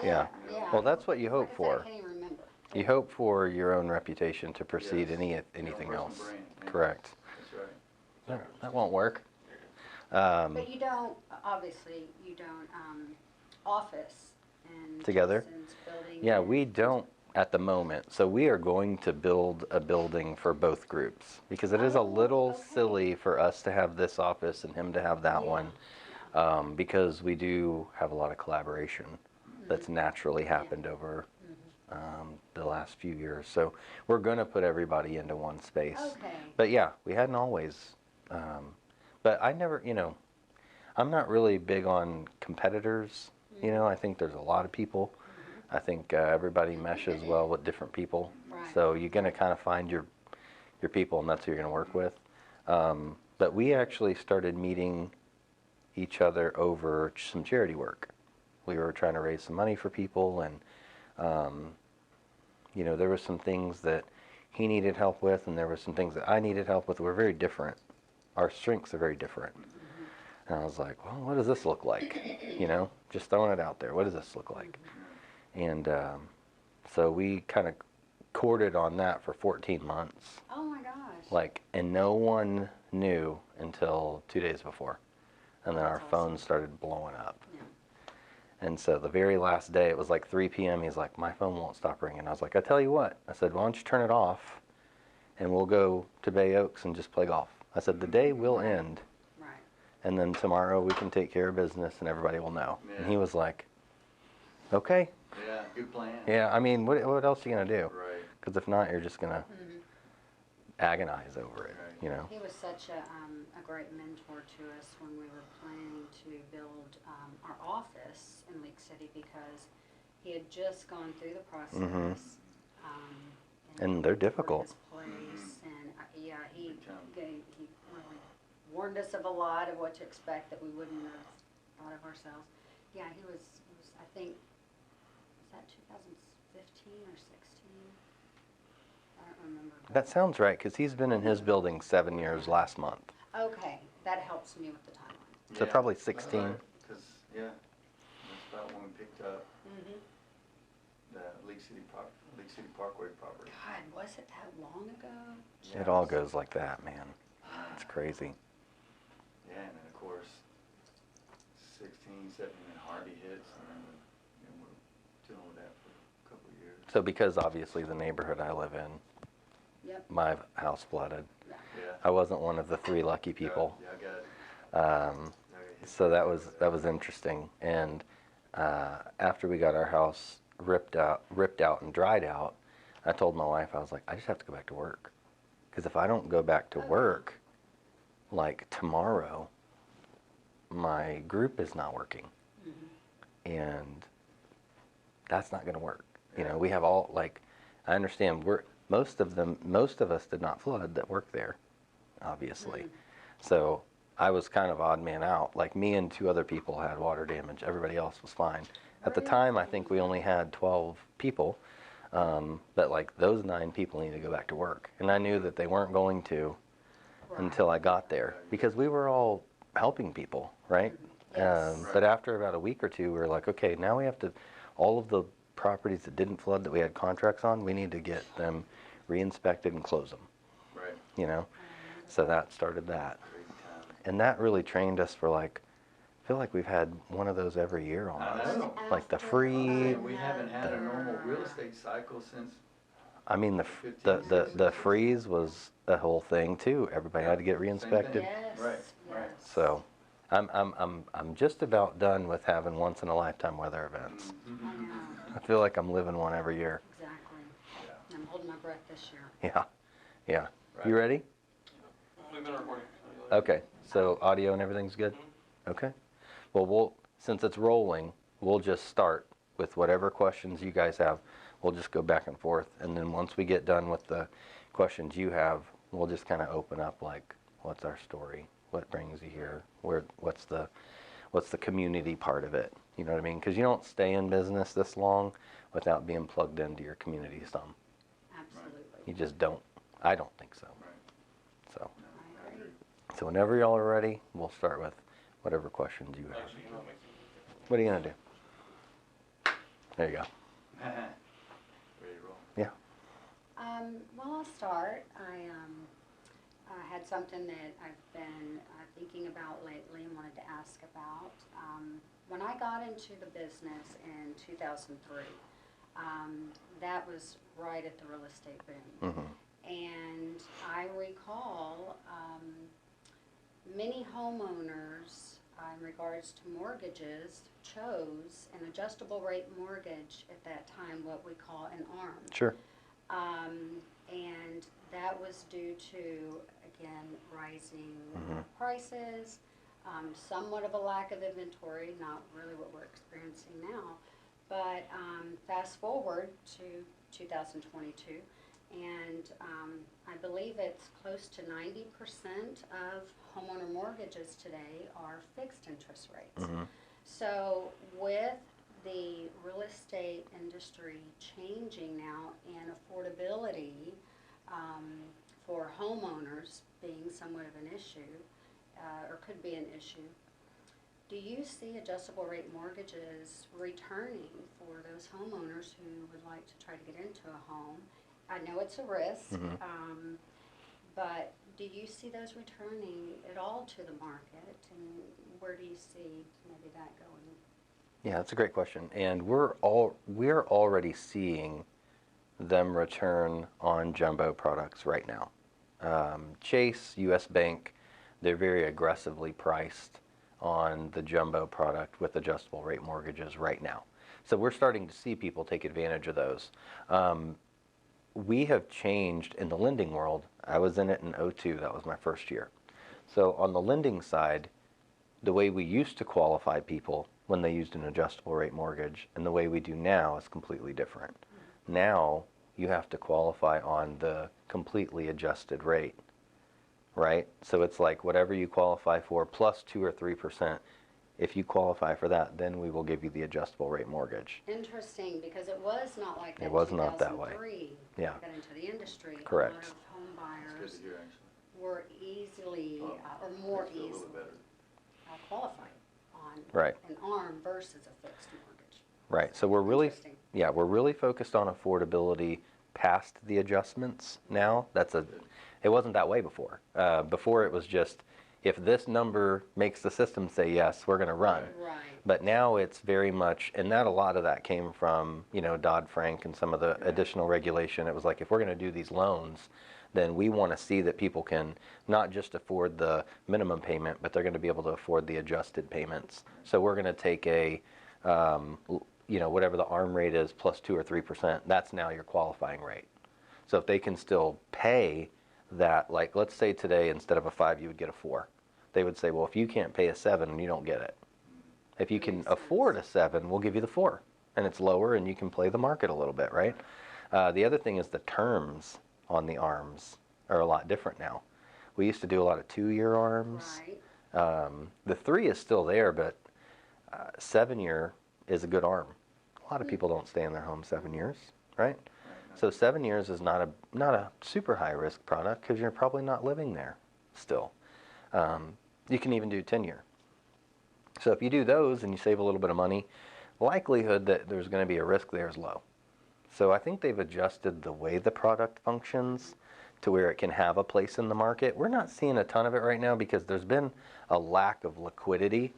Yeah. Yeah. Well, that's what you hope Like I said, for. I can't even remember. You hope for your own reputation to precede Yes. anything Your own else. personal brand, yeah. Correct. That's right. That won't work. But you don't, obviously, you don't, office and Together? Jason's building. Yeah, and- we don't at the moment. So we are going to build a building for both groups because it is a Oh, little okay. silly for us to have this office and him to have that Yeah, one. yeah. Because we do have a lot of collaboration that's naturally happened over the last few years. So we're going to put everybody into one space. Okay. But yeah, we hadn't always. But I never, I'm not really big on competitors. I think there's a lot of people. I think everybody meshes well with different people. Right. So you're going to kind of find your people, and that's who you're going to work with. But we actually started meeting each other over some charity work. We were trying to raise some money for people, and there were some things that he needed help with, and there were some things that I needed help with. We're very different. Our strengths are very different. And I was like, well, what does this look like? Just throwing it out there. What does this look like? And so we kind of courted on that for 14 months. Oh my gosh. And no one knew until 2 days before. And then our phones started blowing up. Yeah. And so the very last day, it was like 3 p.m. He's like, my phone won't stop ringing. I was like, I tell you what. I said, why don't you turn it off and we'll go to Bay Oaks and just play golf. I said, the day will end. Right. And then tomorrow we can take care of business and everybody will know. Yeah. And he was like, okay. Yeah, good plan. Yeah, I mean, what else are you going to do? Right. Because if not, you're just going to agonize over it, Right. He was such a great mentor to us when we were planning to build our office in League City because he had just gone through the process. And they're difficult. His place, and he Big time. he really warned us of a lot of what to expect that we wouldn't have thought of ourselves. Yeah, he was I think, was that 2015 or 16? I don't remember. That sounds right, because he's been in his building 7 years last month. Okay, that helps me with the timeline. So probably 16. Because, that's about when we picked up the League City Parkway property. God, was it that long ago? It all goes like that, man. It's crazy. Yeah, and then of course, 16, 17, and Harvey hits, and then we're dealing with that for a couple of years. So because obviously the neighborhood I live in, Yep. my house flooded. Yeah. Yeah. I wasn't one of the 3 lucky people. Yeah, I got it. So that was interesting. And after we got our house ripped out and dried out, I told my wife, I was like, I just have to go back to work. Because if I don't go back to work, like tomorrow, my group is not working. And that's not going to work. We have all, I understand, most of us did not flood that work there, obviously. So I was kind of odd man out. Like me and 2 other people had water damage. Everybody else was fine. At the time, I think we only had 12 people. But those 9 people need to go back to work. And I knew that they weren't going to until I got there. Because we were all helping people, right? Yes. But after about a week or 2, we were like, okay, now we have to, all of the properties that didn't flood that we had contracts on, we need to get them re-inspected and close them. Right. So that started that. Crazy time. And that really trained us for I feel like we've had one of those every year I almost. know. Like the I'm free, saying we haven't had a normal real estate cycle since. I mean the 15, the 16. freeze was a whole thing too. Everybody had to get re-inspected. Yes. Right, right. Yes. So I'm just about done with having once in a lifetime weather events. Mm-hmm. I know. I feel like I'm living one every year. Exactly. Yeah. I'm holding my breath this year. Yeah. Right. You ready? We've been recording. Okay. So audio and everything's good? Okay. Well, since it's rolling, we'll just start with whatever questions you guys have. We'll just go back and forth, and then once we get done with the questions you have, we'll just kind of open up what's our story? What brings you here? What's the community part of it? You know what I mean? Because you don't stay in business this long without being plugged into your community some. Absolutely. You just don't. I don't think so. Right. So, I agree. so whenever y'all are ready, we'll start with whatever questions you have. Actually, you know what makes What are you gonna do? There you go. Ready to roll? Yeah. Well, I'll start. I had something that I've been thinking about lately and wanted to ask about. When I got into the business in 2003, that was right at the real estate boom. Mm-hmm. And I recall many homeowners, in regards to mortgages, chose an adjustable rate mortgage at that time, what we call an ARM. Sure. And that was due to, again, rising Mm-hmm. prices, somewhat of a lack of inventory, not really what we're experiencing now. But fast forward to 2022, and I believe it's close to 90% of homeowner mortgages today are fixed interest rates. Mm-hmm. So with the real estate industry changing now and affordability for homeowners being somewhat of an issue, or could be an issue, do you see adjustable rate mortgages returning for those homeowners who would like to try to get into a home? I know it's a risk, Mm-hmm. but do you see those returning at all to the market, and where do you see maybe that going? Yeah, that's a great question. And we're already seeing them return on jumbo products right now. Chase, U.S. Bank, they're very aggressively priced on the jumbo product with adjustable rate mortgages right now. So we're starting to see people take advantage of those. We have changed in the lending world. I was in it in '02. That was my first year. So on the lending side, the way we used to qualify people when they used an adjustable rate mortgage and the way we do now is completely different. Now you have to qualify on the completely adjusted rate, right? So it's like whatever you qualify for plus 2 or 3%. If you qualify for that, then we will give you the adjustable rate mortgage. Interesting, because it was not like that It in was not that way. 2003. Yeah. When I got into the industry. Correct. A lot of home It's good buyers to hear, actually. were easily, Oh, or more makes it feel a easily little bit better. qualified on Right. an ARM versus a fixed mortgage. Right. So we're really, Interesting. yeah, we're really focused on affordability past the adjustments now. It wasn't that way before. Before it was just, if this number makes the system say yes, we're going to run. Right. But now it's very much, and that a lot of that came from, Dodd-Frank and some of the additional regulation. It was like, if we're going to do these loans, then we want to see that people can not just afford the minimum payment, but they're going to be able to afford the adjusted payments. So we're going to take whatever the ARM rate is plus 2 or 3%, that's now your qualifying rate. So if they can still pay that, like let's say today instead of a 5 you would get a 4. They would say, well, if you can't pay a 7, you don't get it. If you can afford a 7, we'll give you the 4. And it's lower and you can play the market a little bit, right? The other thing is the terms on the ARMs are a lot different now. We used to do a lot of 2-year ARMs. Right. The 3 is still there, but 7-year is a good ARM. A lot of people don't stay in their home 7 years, right? So 7 years is not a super high risk product because you're probably not living there still. You can even do 10-year. So if you do those and you save a little bit of money, likelihood that there's going to be a risk there is low. So I think they've adjusted the way the product functions to where it can have a place in the market. We're not seeing a ton of it right now because there's been a lack of liquidity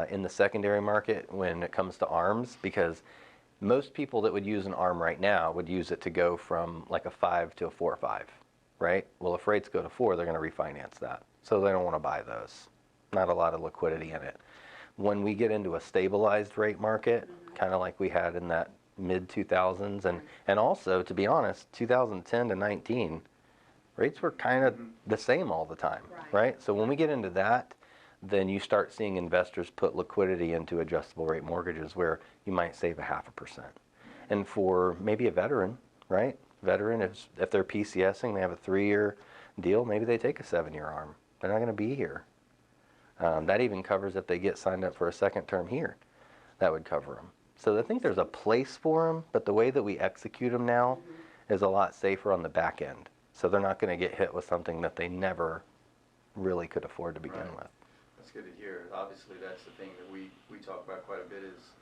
in the secondary market when it comes to ARMs, because most people that would use an ARM right now would use it to go from like a 5 to a 4 or 5, right? Well, if rates go to 4, they're going to refinance that. So they don't want to buy those. Not a lot of liquidity in it. When we get into a stabilized rate market, kind of like we had in that mid-2000s, and also, to be honest, 2010 to 19, rates were kind of the same all the time, right? So when we get into that, then you start seeing investors put liquidity into adjustable rate mortgages where you might save 0.5%. And for maybe a veteran, right? Veteran, if they're PCSing, they have a 3-year deal, maybe they take a 7-year ARM. They're not going to be here. That even covers if they get signed up for a second term here. That would cover them. So I think there's a place for them, but the way that we execute them now is a lot safer on the back end. So they're not going to get hit with something that they never really could afford to begin with. That's good to hear. Obviously, that's the thing that we talk about quite a bit is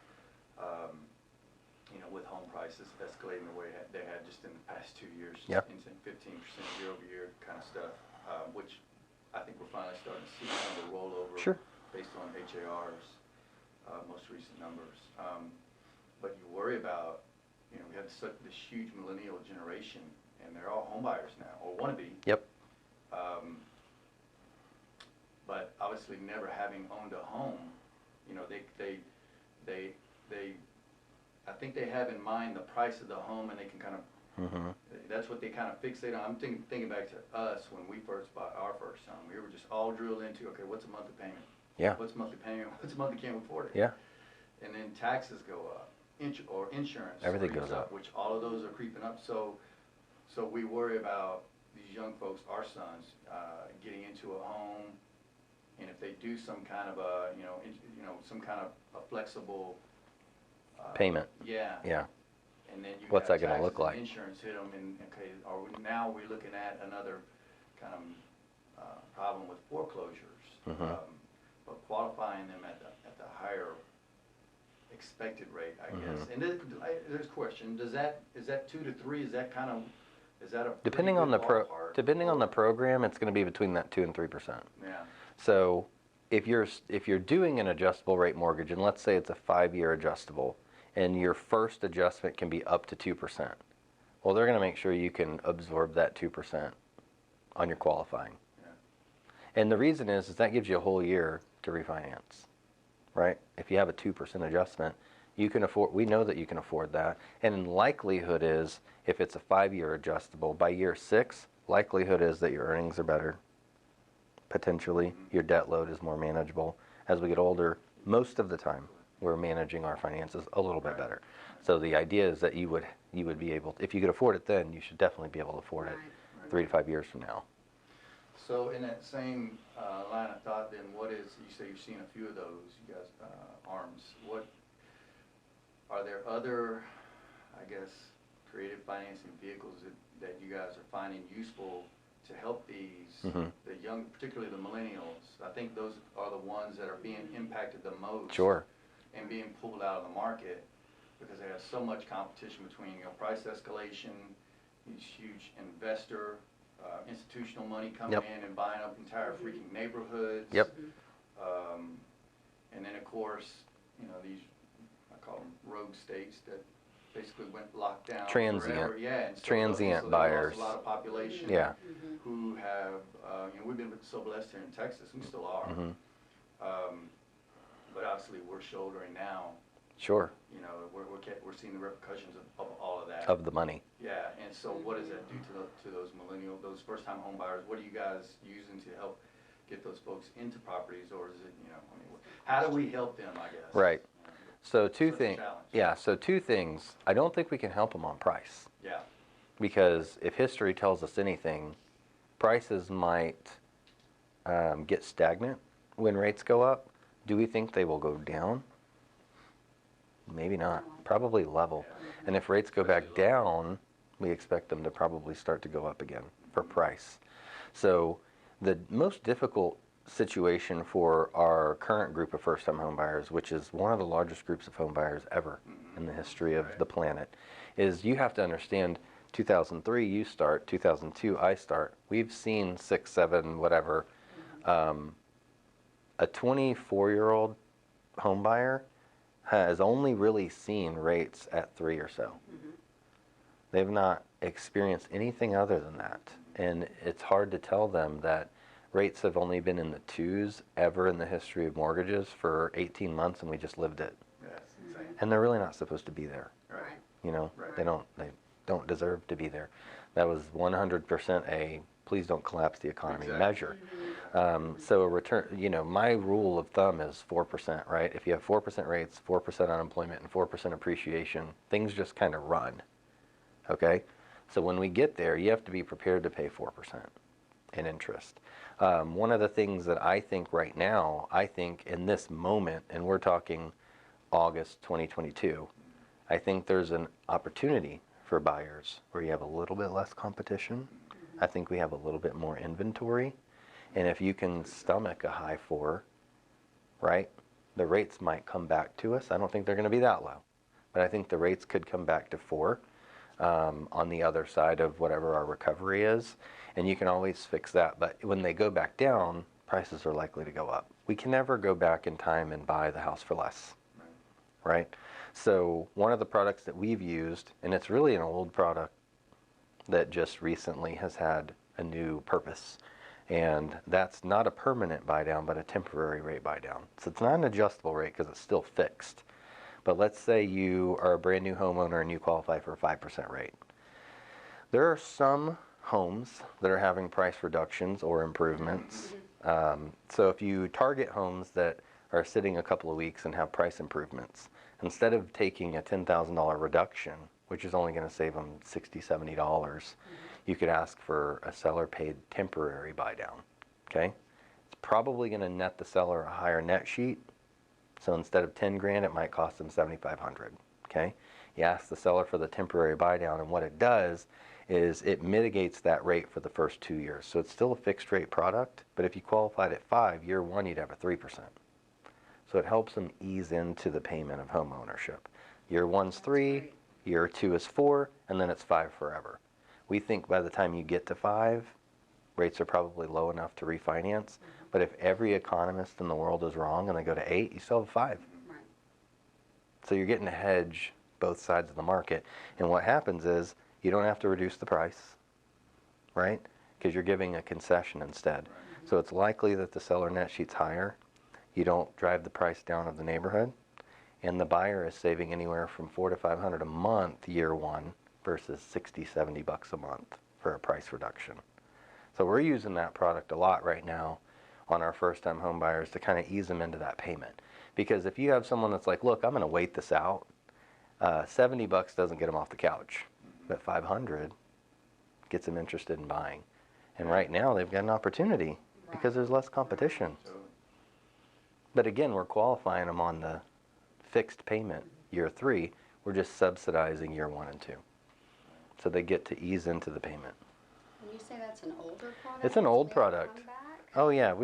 prices escalating the way they had just in the past 2 years. Yep. Insane, 15% year over year kind of stuff, which I think we're finally starting to see kind of a rollover. Sure. Based on HAR's most recent numbers. But you worry about, we have this huge millennial generation, and they're all home buyers now, or want to be. Yep. But obviously never having owned a home, I think they have in mind the price of the home, and they can kind of, that's what they kind of fixate on. I'm thinking back to us when we first bought our first home. We were just all drilled into, okay, what's a monthly payment? Yeah. What's monthly payment? What's monthly, can't afford it? Yeah. And then taxes go up, or insurance. Everything creeps goes up. which all of those are creeping up. So we worry about these young folks, our sons, getting into a home, and if they do some kind of some kind of a flexible Payment. Yeah. Yeah. And then you What's have that gonna taxes look like? and insurance hit them, and okay, now we're looking at another kind of problem with foreclosures. But qualifying them at the higher expected rate, I guess. And there's a question: is that 2 to 3? Is that kind of a Depending pretty on the good ballpark, depending on the or- program, it's going to be between that 2 and 3%. Yeah. So if you're doing an adjustable rate mortgage, and let's say it's a 5-year adjustable, and your first adjustment can be up to 2%, well, they're going to make sure you can absorb that 2% on your qualifying. Yeah. And the reason is that gives you a whole year to refinance, right? If you have a 2% adjustment, you can afford. We know that you can afford that, and likelihood is if it's a 5-year adjustable, by year 6, likelihood is that your earnings are better. Potentially, your debt load is more manageable. As we get older, most of the time, we're managing our finances a little bit better. So the idea is that you would be able, if you could afford it then, you should definitely be able to afford it Right. 3 to 5 years from now. So in that same line of thought, then you say you've seen a few of those, you guys, ARMs. What are there other, I guess, creative financing vehicles that you guys are finding useful to help these, the young, particularly the millennials? I think those are the ones that are being impacted the most. Sure. And being pulled out of the market because they have so much competition between, price escalation, these huge institutional money coming in and buying up entire freaking neighborhoods. Yep. And then of course, these, I call them rogue states that basically went locked down Transient. forever. Yeah, and so Transient they buyers. lost a lot of population. Yeah. Who have, we've been so blessed here in Texas, we still are. But obviously we're shouldering now. Sure. We're seeing the repercussions of all of that. Of the money. Yeah, and so what does that do to those those first-time home buyers? What are you guys using to help get those folks into properties, or is it, how do we help them, I guess? Right. So two Such a things. challenge. Yeah. So 2 things. I don't think we can help them on price, Yeah. because if history tells us anything, prices might get stagnant when rates go up. Do we think they will go down? Maybe not. Probably level. And if rates go back down, we expect them to probably start to go up again for price. So the most difficult situation for our current group of first-time home buyers, which is one of the largest groups of home buyers ever in the history of the planet, is you have to understand 2003 you start, 2002 I start. We've seen 6, 7, whatever. A 24-year-old home buyer has only really seen rates at 3 or so. They've not experienced anything other than that. And it's hard to tell them that rates have only been in the 2s ever in the history of mortgages for 18 months, and we just lived it. Yeah, it's insane. And they're really not supposed to be there. Right. They don't deserve to be there. That was 100% a please don't collapse the economy measure. So a return, my rule of thumb is 4%, right? If you have 4% rates, 4% unemployment, and 4% appreciation, things just kind of run, okay? So when we get there, you have to be prepared to pay 4% in interest. One of the things that I think right now, in this moment, and we're talking August 2022, I think there's an opportunity for buyers where you have a little bit less competition. I think we have a little bit more inventory. And if you can stomach a high 4, right, the rates might come back to us. I don't think they're going to be that low. but I think the rates could come back to 4 on the other side of whatever our recovery is. And you can always fix that. But when they go back down, prices are likely to go up. We can never go back in time and buy the house for less, right? So one of the products that we've used, and it's really an old product that just recently has had a new purpose, and that's not a permanent buy down, but a temporary rate buy down. So it's not an adjustable rate because it's still fixed. But let's say you are a brand new homeowner and you qualify for a 5% rate. There are some homes that are having price reductions or improvements. So if you target homes that are sitting a couple of weeks and have price improvements, instead of taking a $10,000 reduction, which is only going to save them $60, $70, you could ask for a seller paid temporary buy down. Okay? It's probably going to net the seller a higher net sheet. So instead of 10 grand, it might cost them 7,500. Okay? You ask the seller for the temporary buy down, and what it does is it mitigates that rate for the first 2 years. So it's still a fixed rate product, but if you qualified at 5, year 1 you'd have a 3%. So it helps them ease into the payment of home ownership. Year 1's 3, year 2 is 4, and then it's 5 forever. We think by the time you get to 5, rates are probably low enough to refinance. But if every economist in the world is wrong and they go to 8, you still have 5. Right. So you're getting to hedge both sides of the market. And what happens is you don't have to reduce the price, right? Because you're giving a concession instead. So it's likely that the seller net sheet's higher. You don't drive the price down of the neighborhood. And the buyer is saving anywhere from $400 to $500 a month year 1 versus $60, $70 a month for a price reduction. So we're using that product a lot right now on our first-time home buyers to kind of ease them into that payment. Because if you have someone that's like, look, I'm going to wait this out, $70 doesn't get them off the couch, but $500 gets them interested in buying. And right now they've got an opportunity because there's less competition. But again, we're qualifying them on the fixed payment year 3. We're just subsidizing year 1 and 2. So they get to ease into the payment. When you say that's an older product? It's an old they product. come back? Oh yeah,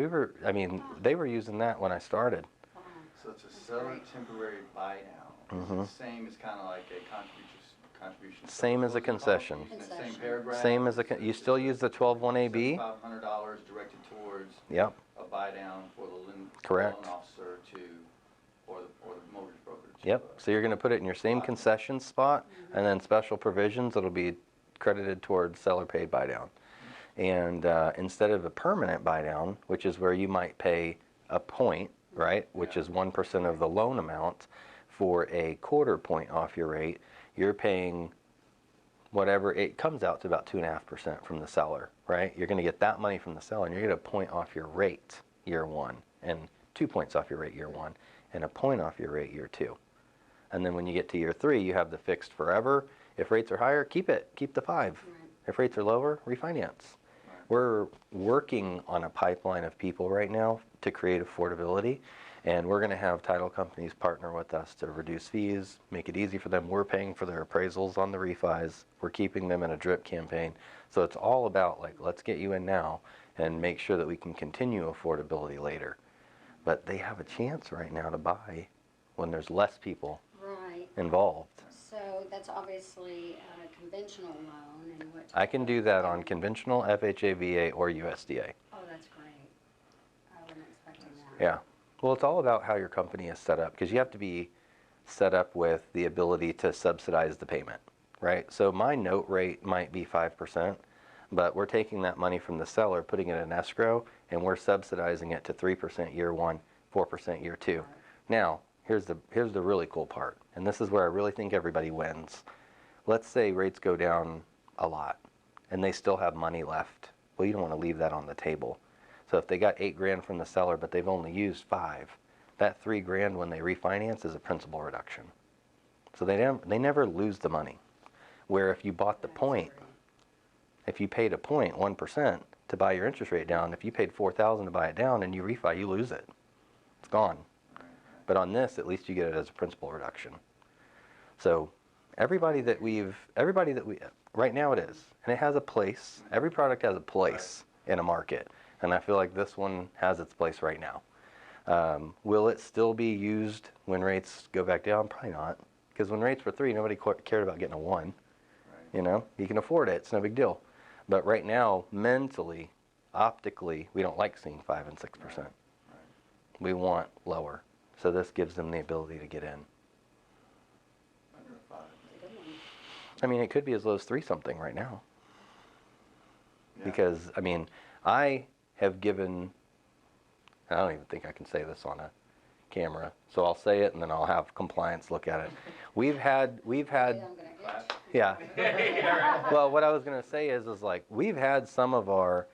they were using that when I started. Wow. So it's a That's seller great. temporary buy down. Is it the same as kind of like a contribution? Same as a concession. Same paragraph? Same as you still use the 121AB. $500 directed towards Yep. a buy down for the loan Correct. officer or the mortgage broker to. Yep. So you're going to put it in your same concession spot, and then special provisions, it'll be credited towards seller paid buy down. And instead of a permanent buy down, which is where you might pay a point, right, which is 1% of the loan amount, for a quarter point off your rate, you're paying whatever, it comes out to about 2.5% from the seller, right? You're going to get that money from the seller, and you're going to point off your rate year 1, and 2 points off your rate year 1, and a point off your rate year 2. And then when you get to year 3, you have the fixed forever. If rates are higher, keep it. Keep the 5. Right. If rates are lower, refinance. We're working on a pipeline of people right now to create affordability, and we're going to have title companies partner with us to reduce fees, make it easy for them. We're paying for their appraisals on the refis. We're keeping them in a drip campaign. So it's all about, like, let's get you in now and make sure that we can continue affordability later. But they have a chance right now to buy when there's less people Right. involved. So that's obviously a conventional loan and what? I can do that on conventional, FHA, VA, or USDA. Oh, that's great. I wasn't expecting that. Yeah. Well, it's all about how your company is set up, because you have to be set up with the ability to subsidize the payment, right? So my note rate might be 5%, but we're taking that money from the seller, putting it in escrow, and we're subsidizing it to 3% year 1, 4% year 2. Now, here's the really cool part, and this is where I really think everybody wins. Let's say rates go down a lot, and they still have money left. Well, you don't want to leave that on the table. So if they got $8 grand from the seller, but they've only used 5, that $3 grand when they refinance is a principal reduction. So they never lose the money. Where if you bought the point, if you paid a point, 1%, to buy your interest rate down, if you paid $4,000 to buy it down and you refi, you lose it. It's gone. But on this, at least you get it as a principal reduction. So everybody that we, right now it is, and it has a place. Every product has a place in a market, and I feel like this one has its place right now. Will it still be used when rates go back down? Probably not. Because when rates were 3, nobody cared about getting a 1. Right. You know, you can afford it. It's no big deal. But right now, mentally, optically, we don't like seeing 5 and 6%. Right. We want lower. So this gives them the ability to get in. Under 5. It's a good one. I mean, it could be as low as 3 something right now. Yeah. Because, I mean, I have given, I don't even think I can say this on a camera, so I'll say it and then I'll have compliance look at it. We've had, I'm gonna itch. yeah. Well, what I was going to say is like, we've had some of our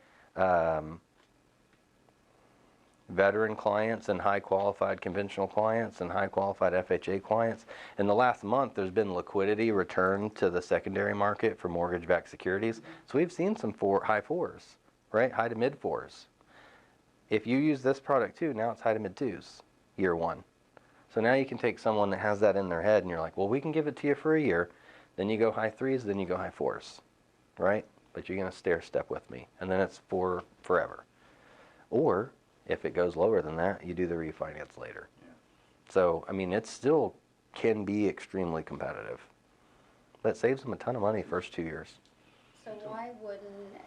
veteran clients and high qualified conventional clients and high qualified FHA clients. In the last month, there's been liquidity returned to the secondary market for mortgage-backed securities. So we've seen some high 4s, right? High to mid 4s. If you use this product too, now it's high to mid 2s, year 1. So now you can take someone that has that in their head and you're like, well, we can give it to you for a year. Then you go high 3s, then you go high 4s, right? But you're going to stair step with me. And then it's for forever. Or if it goes lower than that, you do the refinance later. Yeah. So, I mean, it still can be extremely competitive. That saves them a ton of money first 2 years. So why wouldn't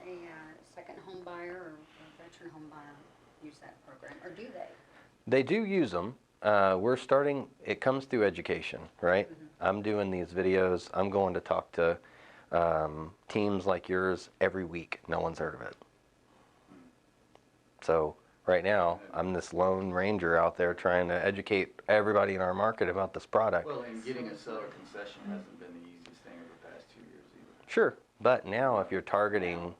a second home buyer or a veteran home buyer use that program, or do they? They do use them. We're starting, it comes through education, right? I'm doing these videos. I'm going to talk to teams like yours every week. No one's heard of it. So right now, I'm this lone ranger out there trying to educate everybody in our market about this product. Well, and getting a seller concession hasn't been the easiest thing over the past 2 years either. Sure, but now if you're targeting,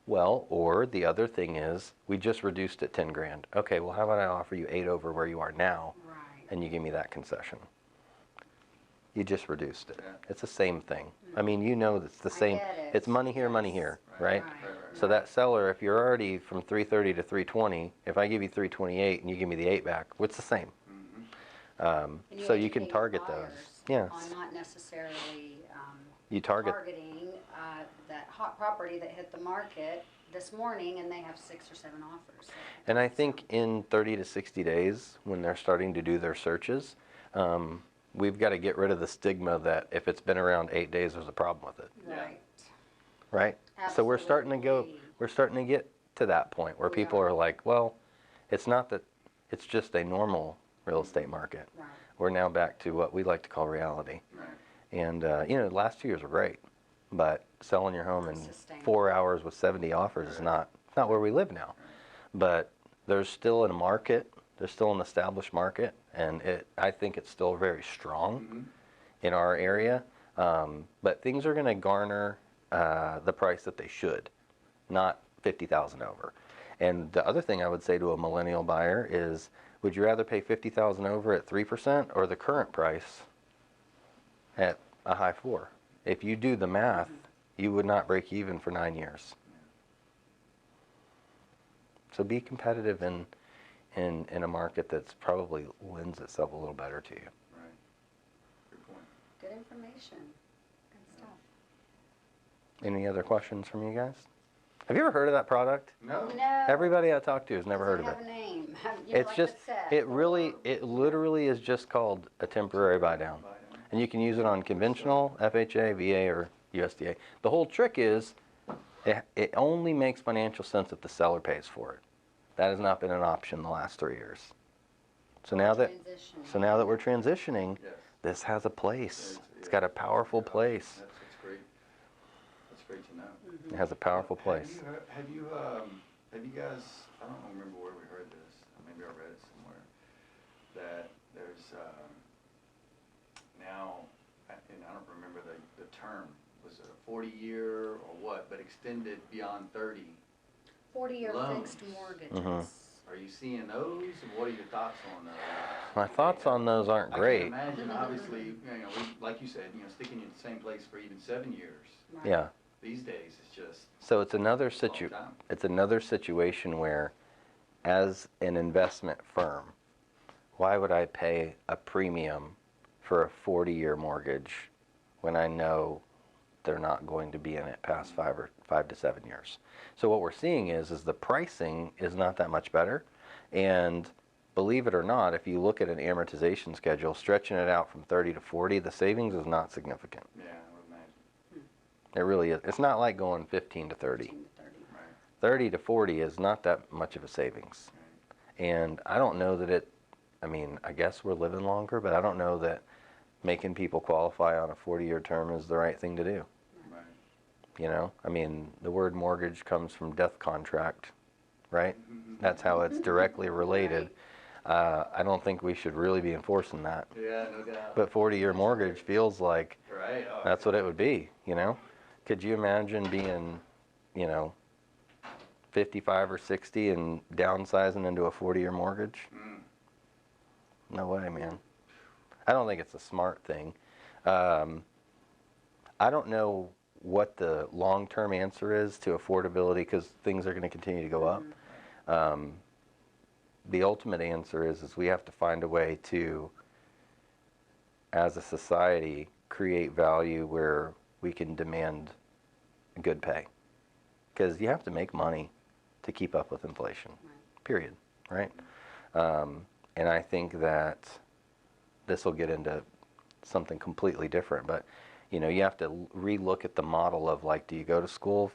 well, or the other thing is, we just reduced it 10 grand. Okay, well, how about I offer you 8 over where you are now, Right. and you give me that concession? You just reduced it. Yeah. It's the same thing. I mean, you know it's the I same. get it. It's money here, money Yes. here, Right. right? Right. So that seller, if you're already from 330 to 320, if I give you 328 and you give me the 8 back, it's the same. Mm-hmm. And So you educate can your target those. buyers Yes. on not necessarily You target. targeting that hot property that hit the market this morning and they have 6 or 7 offers. And I think in 30 to 60 days, when they're starting to do their searches, we've got to get rid of the stigma that if it's been around 8 days, there's a problem with it, Right. right? So we're starting to Absolutely. we're starting to get to that point where We people are. are like, well, it's not that, it's just a normal real estate market. Right. We're now back to what we like to call reality. Right. And, you know, the last 2 years were great, but selling your home in Sustainable. 4 hours with 70 offers is not where we live now. But there's still a market, there's still an established market, and I think it's still very strong Mm-hmm. in our area. But things are going to garner the price that they should, not 50,000 over. And the other thing I would say to a millennial buyer is, would you rather pay 50,000 over at 3% or the current price at a high 4? If you do the math, you would not break even for 9 years. So be competitive in a market that's probably lends itself a little better to you. Right. Good point. Good information. Good stuff. Any other questions from you guys? Have you ever heard of that product? No. No. Everybody I talk to has never heard of Doesn't it. have a name. It's Like just, said, it literally is just called a temporary buy down. Buy down. And you can use it on conventional, FHA, VA, or USDA. The whole trick is, it only makes financial sense if the seller pays for it. That has not been an option the last 3 years. So now that we're transitioning, Yes. this has a place. It's Yeah. got a powerful place. That's great. That's great to know. It has a powerful Have place. you guys, I don't remember where we heard this, maybe I read it somewhere, that there's, now, and I don't remember the term, was it a 40-year or what, but extended beyond 30? 40-year Loans. fixed mortgages. Mhm. Are you seeing those, and what are your thoughts on those? My thoughts on those aren't I great. can't imagine, obviously, like you said, sticking you in the same place for even 7 years. Right. Yeah. These days, it's just So it's another a long time. it's another situation where, as an investment firm, why would I pay a premium for a 40-year mortgage when I know they're not going to be in it past 5 to 7 years? So what we're seeing is the pricing is not that much better, and believe it or not, if you look at an amortization schedule, stretching it out from 30 to 40, the savings is not significant. Yeah, I would imagine. It really is. It's not like going 15 to 30. 15 to 30. Right. 30 to 40 is not that much of a savings. Right. And I don't know that it, I mean, I guess we're living longer, but I don't know that making people qualify on a 40-year term is the right thing to do. Right. You know, I mean, the word mortgage comes from death contract, right? That's how it's directly related. I don't think we should really be enforcing that. Yeah, no doubt. But 40-year mortgage feels like Right. Oh, that's what it would be, you know? Could you imagine being, you know, 55 or 60 and downsizing into a 40-year mortgage? Mm. No way, man. I don't think it's a smart thing. I don't know what the long-term answer is to affordability because things are going to continue to go up. The ultimate answer is we have to find a way to, as a society, create value where we can demand good pay. Because you have to make money to keep up with inflation, period, right? And I think that this will get into something completely different, but you know, you have to relook at the model of like, do you go to school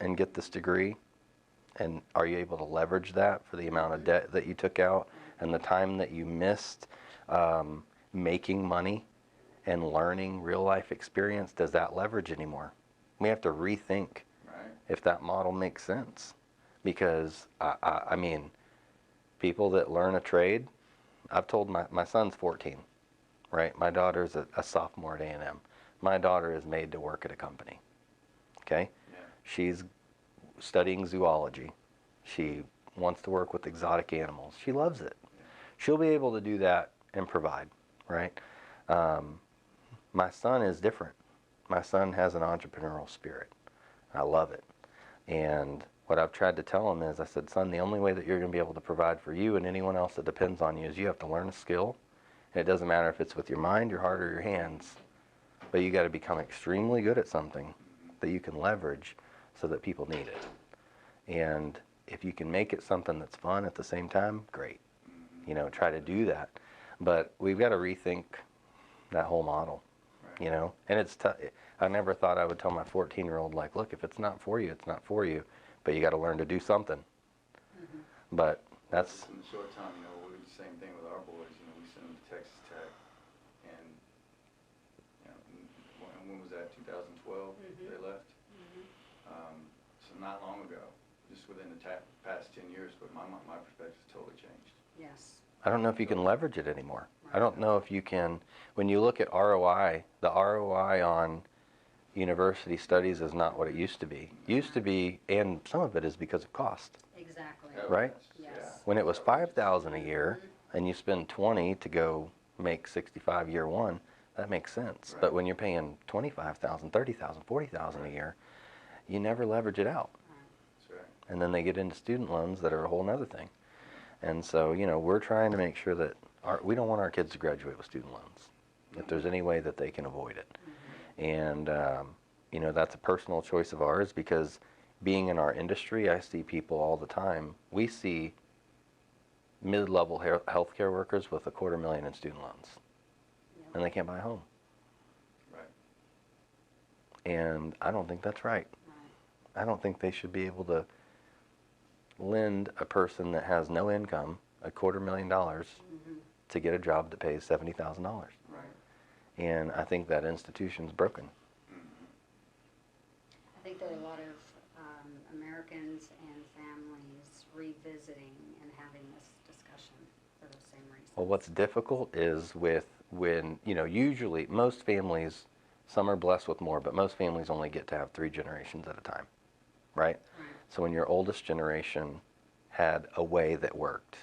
and get this degree? And are you able to leverage that for the amount of debt that you took out and the time that you missed making money and learning real life experience? Does that leverage anymore? We have to rethink if that model makes sense. Because, I mean, people that learn a trade, I've told my son's 14, right? My daughter's a sophomore at A&M. My daughter is made to work at a company, okay? Yeah. She's studying zoology. She wants to work with exotic animals. She loves it. She'll be able to do that and provide, right? My son is different. My son has an entrepreneurial spirit. I love it. And what I've tried to tell him is, I said, son, the only way that you're going to be able to provide for you and anyone else that depends on you is you have to learn a skill. And it doesn't matter if it's with your mind, your heart, or your hands, but you got to become extremely good at something that you can leverage so that people need it. And if you can make it something that's fun at the same time, great. You know, try to do that. But we've got to rethink that whole model, you know. And it's tough. I never thought I would tell my 14-year-old, like, look, if it's not for you, it's not for you. But you got to learn to do something. But that's... In the short time, you know, we do the same thing with our boys. You know, we send them to Texas Tech. And, you know, when was that, 2012 they left? So not long ago, just within the past 10 years, but my perspective's totally changed. Yes. I don't know if you can leverage it anymore. I don't know if you can, when you look at ROI, the ROI on university studies is not what it used to be. Used to be, and some of it is because of cost, Exactly. right? Yes. When it was $5,000 a year and you spend 20 to go make 65 year one, that makes sense. Right. But when you're paying 25,000, 30,000, 40,000 a year, you never leverage it out. That's right. And then they get into student loans that are a whole nother thing. And so, you know, we're trying to make sure that we don't want our kids to graduate with student loans, if there's any way that they can avoid it. And, you know, that's a personal choice of ours because being in our industry, I see people all the time. We see mid-level healthcare workers with $250,000 in student loans, and they can't buy a home. Right. And I don't think that's right. I don't think they should be able to lend a person that has no income $250,000 to get a job that pays $70,000. Right. And I think that institution's broken. I think there are a lot of Americans and families revisiting and having this discussion for those same reasons. Well, what's difficult is when, you know, usually most families, some are blessed with more, but most families only get to have 3 generations at a time, right? So when your oldest generation had a way that worked,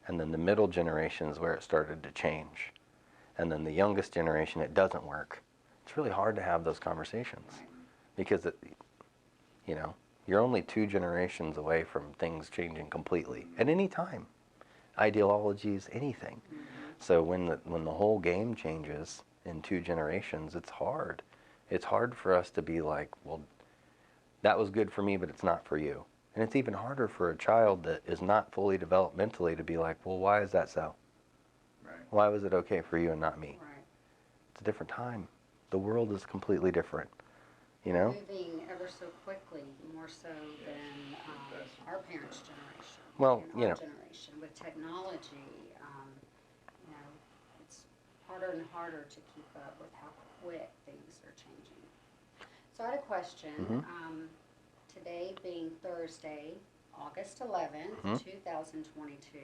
and then the middle generation is where it started to change, and then the youngest generation, it doesn't work. It's really hard to have those conversations because, you know, you're only 2 generations away from things changing completely at any time. Ideologies, anything. So when the whole game changes in 2 generations, it's hard. It's hard for us to be like, well, that was good for me, but it's not for you. And it's even harder for a child that is not fully developed mentally to be like, well, why is that so? Right. Why was it okay for you and not me? Right. It's a different time. The world is completely different, you know? Moving ever so quickly, more so than our parents' generation. Well, and you our know. generation with technology. You know, it's harder and harder to keep up with how quick things are changing. So I had a question. Today being Thursday, August 11th, 2022,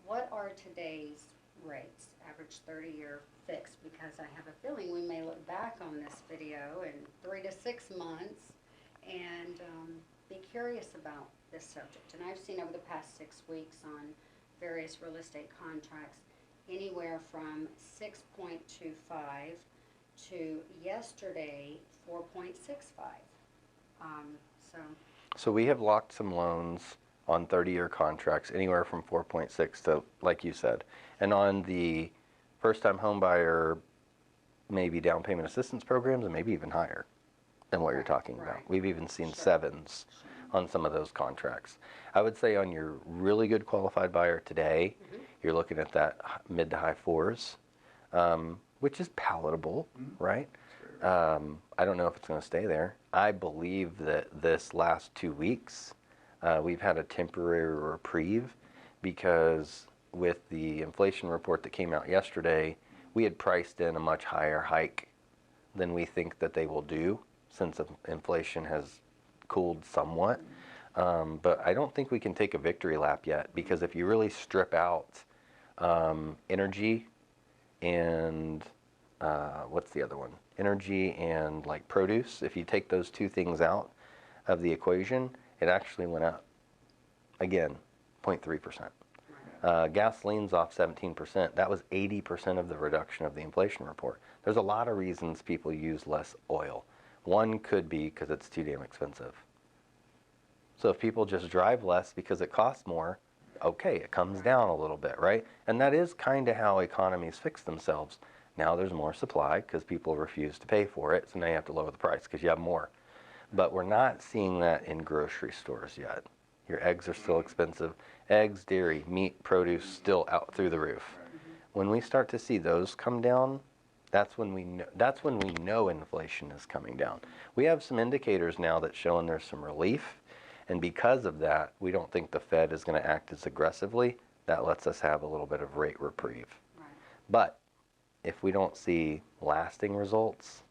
what are today's rates, average 30-year fixed? Because I have a feeling we may look back on this video in 3 to 6 months and be curious about this subject. And I've seen over the past 6 weeks on various real estate contracts anywhere from 6.25 to yesterday 4.65. So So we have locked some loans on 30-year contracts anywhere from 4.6 to, like you said. And on the first-time home buyer, maybe down payment assistance programs, and maybe even higher than what you're talking about. Right. We've even seen Sure. 7s on some of those contracts. I would say on your really good qualified buyer today, you're looking at that mid to high 4s, which is palatable, right? I don't know if it's going to stay there. I believe that this last 2 weeks, we've had a temporary reprieve because with the inflation report that came out yesterday, we had priced in a much higher hike than we think that they will do since inflation has cooled somewhat. But I don't think we can take a victory lap yet, because if you really strip out energy and what's the other one? Energy and like produce. If you take those two things out of the equation, it actually went up again, 0.3%. Gasoline's off 17%. That was 80% of the reduction of the inflation report. There's a lot of reasons people use less oil. One could be because it's too damn expensive. So if people just drive less because it costs more, okay, it comes down a little bit, right? And that is kind of how economies fix themselves. Now there's more supply because people refuse to pay for it, so now you have to lower the price because you have more. But we're not seeing that in grocery stores yet. Your eggs are still expensive. Eggs, dairy, meat, produce still out through the roof. When we start to see those come down, that's when we know inflation is coming down. We have some indicators now that's showing there's some relief, and because of that, we don't think the Fed is going to act as aggressively. That lets us have a little bit of rate reprieve. right. But if we don't see lasting results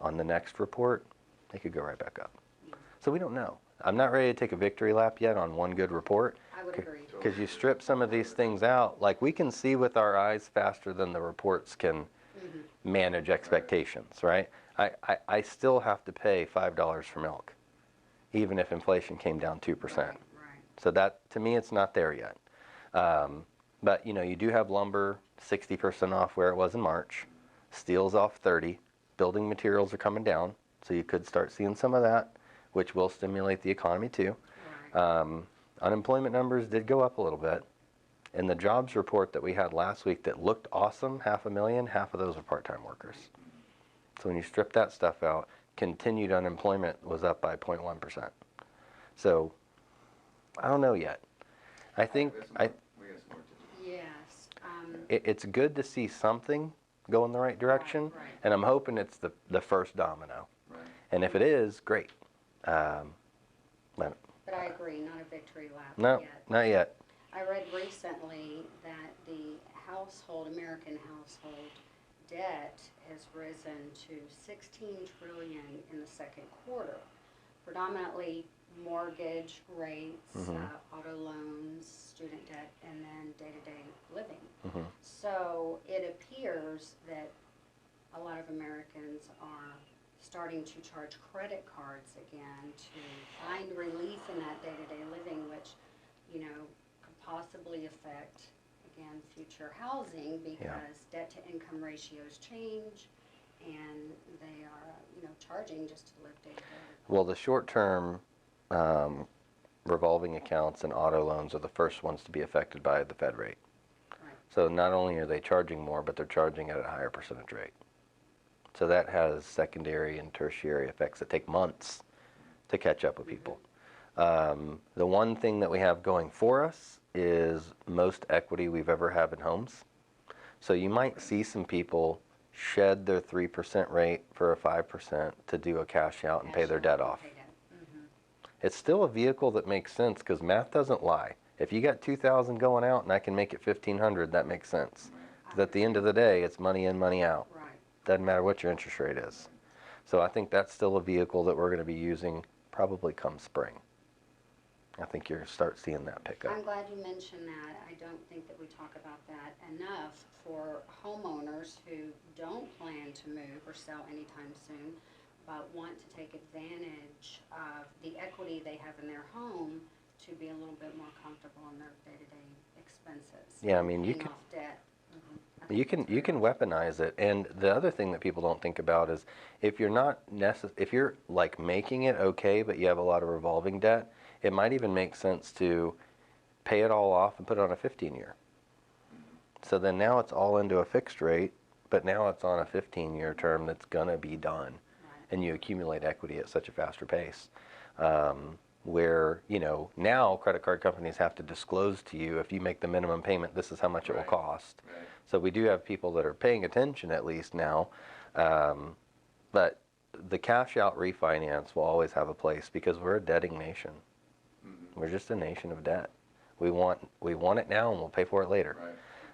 on the next report, they could go right back up. So we don't know. I'm not ready to take a victory lap yet on one good report. I would agree. Because you strip some of these things out, like we can see with our eyes faster than the reports can manage expectations, right? I still have to pay $5 for milk, even if inflation came down 2%. Right. So that, to me, it's not there yet. But, you know, you do have lumber 60% off where it was in March. Steel's off 30%. Building materials are coming down, so you could start seeing some of that, which will stimulate the economy too. Right. Unemployment numbers did go up a little bit. In the jobs report that we had last week that looked awesome, 500,000, half of those are part-time workers. So when you strip that stuff out, continued unemployment was up by 0.1%. So I don't know yet. I think We got some more to do. Yes. it's good to see something go in the right direction, Right. and I'm hoping it's the first domino. Right. And if it is, great. But I agree, not a victory lap No, yet. not yet. I read recently that the American household debt has risen to $16 trillion in the second quarter, predominantly mortgage rates, auto loans, student debt, and then day-to-day living. So it appears that a lot of Americans are starting to charge credit cards again to find relief in that day-to-day living, which, you know, could possibly affect, again, future housing because debt-to-income ratios change and they are, you know, charging just to live day-to-day. Well, the short-term revolving accounts and auto loans are the first ones to be affected by the Fed rate. Right. So not only are they charging more, but they're charging at a higher percentage rate. So that has secondary and tertiary effects that take months to catch up with people. The one thing that we have going for us is most equity we've ever had in homes. So you might see some people shed their 3% rate for a 5% to do a cash out and pay their debt off. It's still a vehicle that makes sense because math doesn't lie. If you got 2,000 going out and I can make it 1,500, that makes sense. 'Cause at the end of the day, it's money in, money out. Right. Doesn't matter what your interest rate is. So I think that's still a vehicle that we're going to be using probably come spring. I think you're start seeing that pick up. I'm glad you mentioned that. I don't think that we talk about that enough for homeowners who don't plan to move or sell anytime soon, but want to take advantage of the equity they have in their home to be a little bit more comfortable in their day-to-day expenses. Yeah, I mean, you paying can- off debt. You can weaponize it, and the other thing that people don't think about is if you're not if you're like making it okay, but you have a lot of revolving debt, it might even make sense to pay it all off and put it on a 15-year. So then now it's all into a fixed rate, but now it's on a 15-year term that's gonna be done, and you accumulate equity at such a faster pace. Where, you know, now credit card companies have to disclose to you if you make the minimum payment, this is how much it will cost. Right. So we do have people that are paying attention at least now, but the cash out refinance will always have a place because we're a debting nation. We're just a nation of debt. We want it now and we'll pay for it later.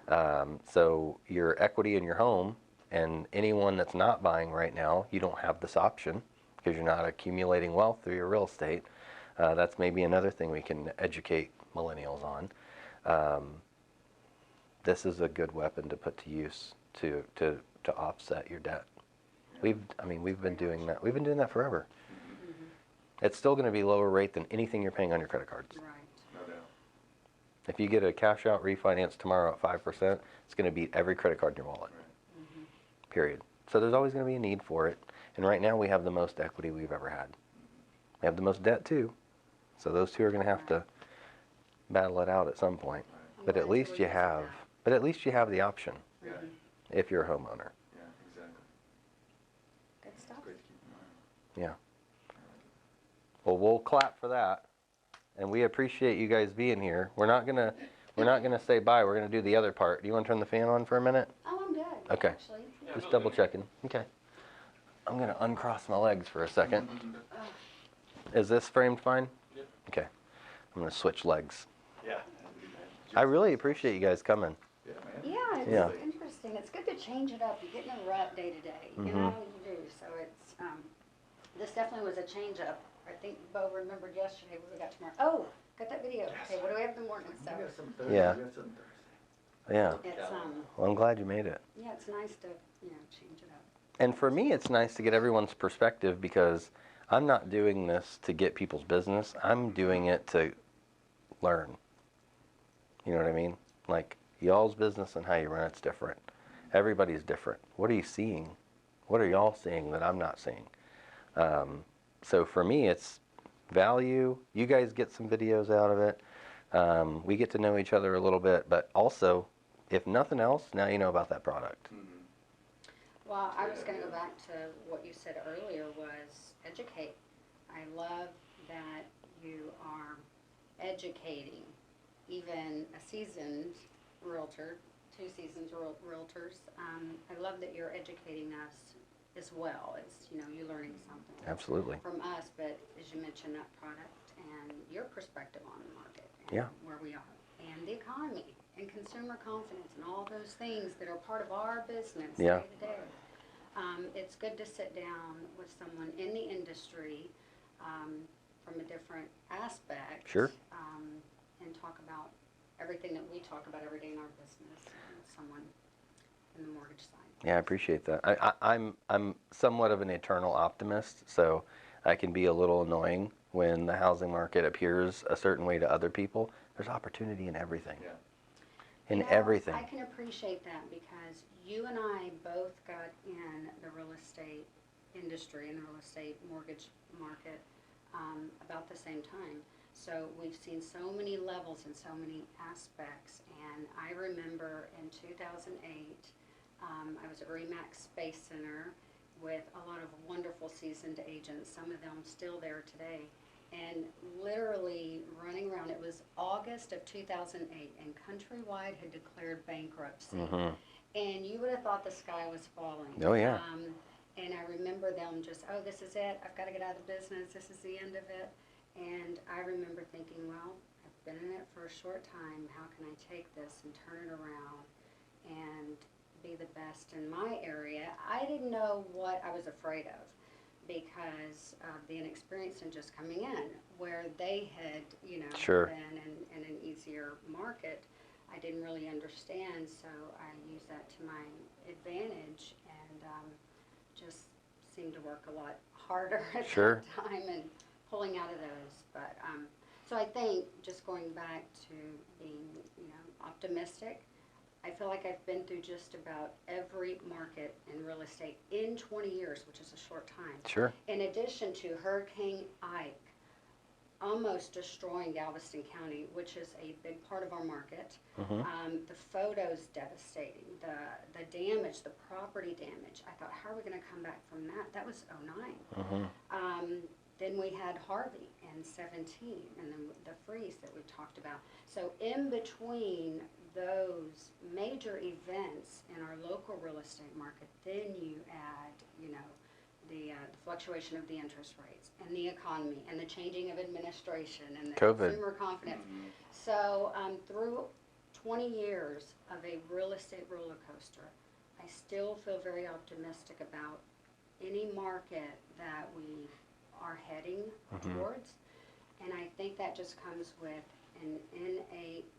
Right. So your equity in your home, and anyone that's not buying right now, you don't have this option because you're not accumulating wealth through your real estate. That's maybe another thing we can educate millennials on. This is a good weapon to put to use to offset your debt. We've been doing that. We've been doing that forever. It's still going to be lower rate than anything you're paying on your credit cards. Right. No doubt. If you get a cash out refinance tomorrow at 5%, it's going to beat every credit card in your wallet. Right. Period. So there's always going to be a need for it. And right now we have the most equity we've ever had. We have the most debt too. So those two are going to have to battle it out at some point. But at least you have. But at least you have the option Yeah. if you're a homeowner. Yeah. Exactly. Good stuff. Great to keep in mind. Yeah. Well, we'll clap for that. And we appreciate you guys being here. We're not gonna say bye. We're gonna do the other part. Do you want to turn the fan on for a minute? Oh, I'm good. Okay. Actually. Just double checking. Okay. I'm gonna uncross my legs for a second. Is this framed fine? Yep. Okay. I'm gonna switch legs. Yeah. I really appreciate you guys coming. Yeah, man. Yeah, it's Yeah. interesting. It's good to change it up. You get in a rut day to day. You Mhm. know, you do. So it's this definitely was a change up. I think Beau remembered yesterday what we got tomorrow. Oh, got that video. Okay, what do we have in the morning? So You got something Thursday. Yeah. You got something Thursday. Yeah. it's Well, I'm glad you made it. yeah, it's nice to change it up. And for me, it's nice to get everyone's perspective because I'm not doing this to get people's business. I'm doing it to learn. You know what I mean? Like, y'all's business and how you run it's different. Everybody's different. What are you seeing? What are y'all seeing that I'm not seeing? So for me, it's value. You guys get some videos out of it. We get to know each other a little bit, but also, if nothing else, now you know about that product. Well, I was going to go back to what you said earlier was educate. I love that you are educating even a seasoned realtor, 2 seasoned realtors. I love that you're educating us as well. It's, you're learning something Absolutely. from us, but as you mentioned, that product and your perspective on the market, and Yeah. where we are, and the economy, and consumer confidence, and all those things that are part of our business Yeah. day to day. It's good to sit down with someone in the industry from a different aspect. Sure. And talk about everything that we talk about every day in our business, and someone in the mortgage side. Yeah, I appreciate that. I'm somewhat of an eternal optimist, so I can be a little annoying when the housing market appears a certain way to other people. There's opportunity in everything. Yeah. In You know, everything. I can appreciate that because you and I both got in the real estate industry and the real estate mortgage market about the same time. So we've seen so many levels and so many aspects. And I remember in 2008, I was at Remax Space Center with a lot of wonderful seasoned agents, some of them still there today. and literally running around. It was August of 2008, and Countrywide had declared bankruptcy. Mm-hmm. And you would have thought the sky was falling. Oh, yeah. And I remember them just, oh, this is it. I've got to get out of the business. This is the end of it. And I remember thinking, well, I've been in it for a short time. How can I take this and turn it around and be the best in my area? I didn't know what I was afraid of because of the inexperience in just coming in, where they had, Sure. been in an easier market. I didn't really understand, so I used that to my advantage and just seemed to work a lot harder at Sure. that time and pulling out of those. But so I think just going back to being, optimistic. I feel like I've been through just about every market in real estate in 20 years, which is a short time. Sure. In addition to Hurricane Ike almost destroying Galveston County, which is a big part of our market. Mm-hmm. The photos devastating, the damage, the property damage. I thought, how are we going to come back from that? That was '09. Mm-hmm. Then we had Harvey in 17, and then the freeze that we talked about. So in between those major events in our local real estate market, then you add, the fluctuation of the interest rates and the economy and the changing of administration and the COVID. consumer confidence. So through 20 years of a real estate roller coaster, I still feel very optimistic about any market that we are heading Mhm. towards. And I think that just comes with an innate,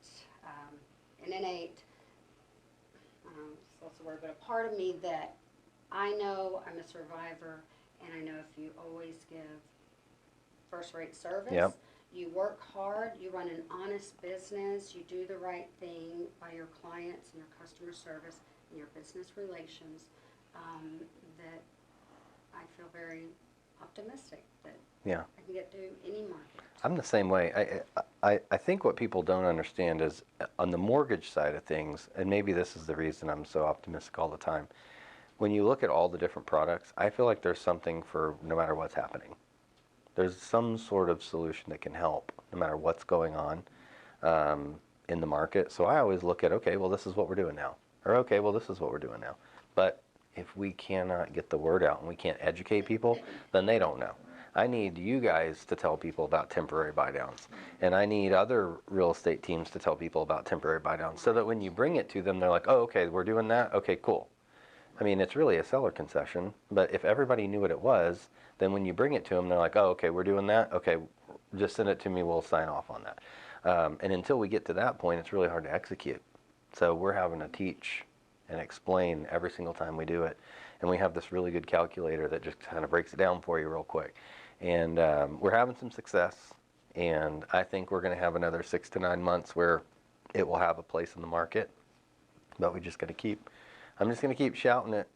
what's the word, but a part of me that I know I'm a survivor, and I know if you always give first-rate service, Yep. you work hard, you run an honest business, you do the right thing by your clients and your customer service and your business relations, that I feel very optimistic that Yeah. I can get through any market. I'm the same way. I think what people don't understand is on the mortgage side of things, and maybe this is the reason I'm so optimistic all the time. When you look at all the different products, I feel like there's something for no matter what's happening. There's some sort of solution that can help no matter what's going on in the market. So I always look at, okay, well, this is what we're doing now. Or, okay, well, this is what we're doing now. But if we cannot get the word out and we can't educate people, then they don't know. I need you guys to tell people about temporary buy downs. And I need other real estate teams to tell people about temporary buy downs so that when you bring it to them, they're like, oh, okay, we're doing that. Okay, cool. I mean, it's really a seller concession, but if everybody knew what it was, then when you bring it to them, they're like, oh, okay, we're doing that. Okay, just send it to me. We'll sign off on that. And until we get to that point, it's really hard to execute. So we're having to teach and explain every single time we do it. And we have this really good calculator that just kind of breaks it down for you real quick. And we're having some success. And I think we're going to have another 6 to 9 months where it will have a place in the market. But we just got to keep... I'm just going to keep shouting it,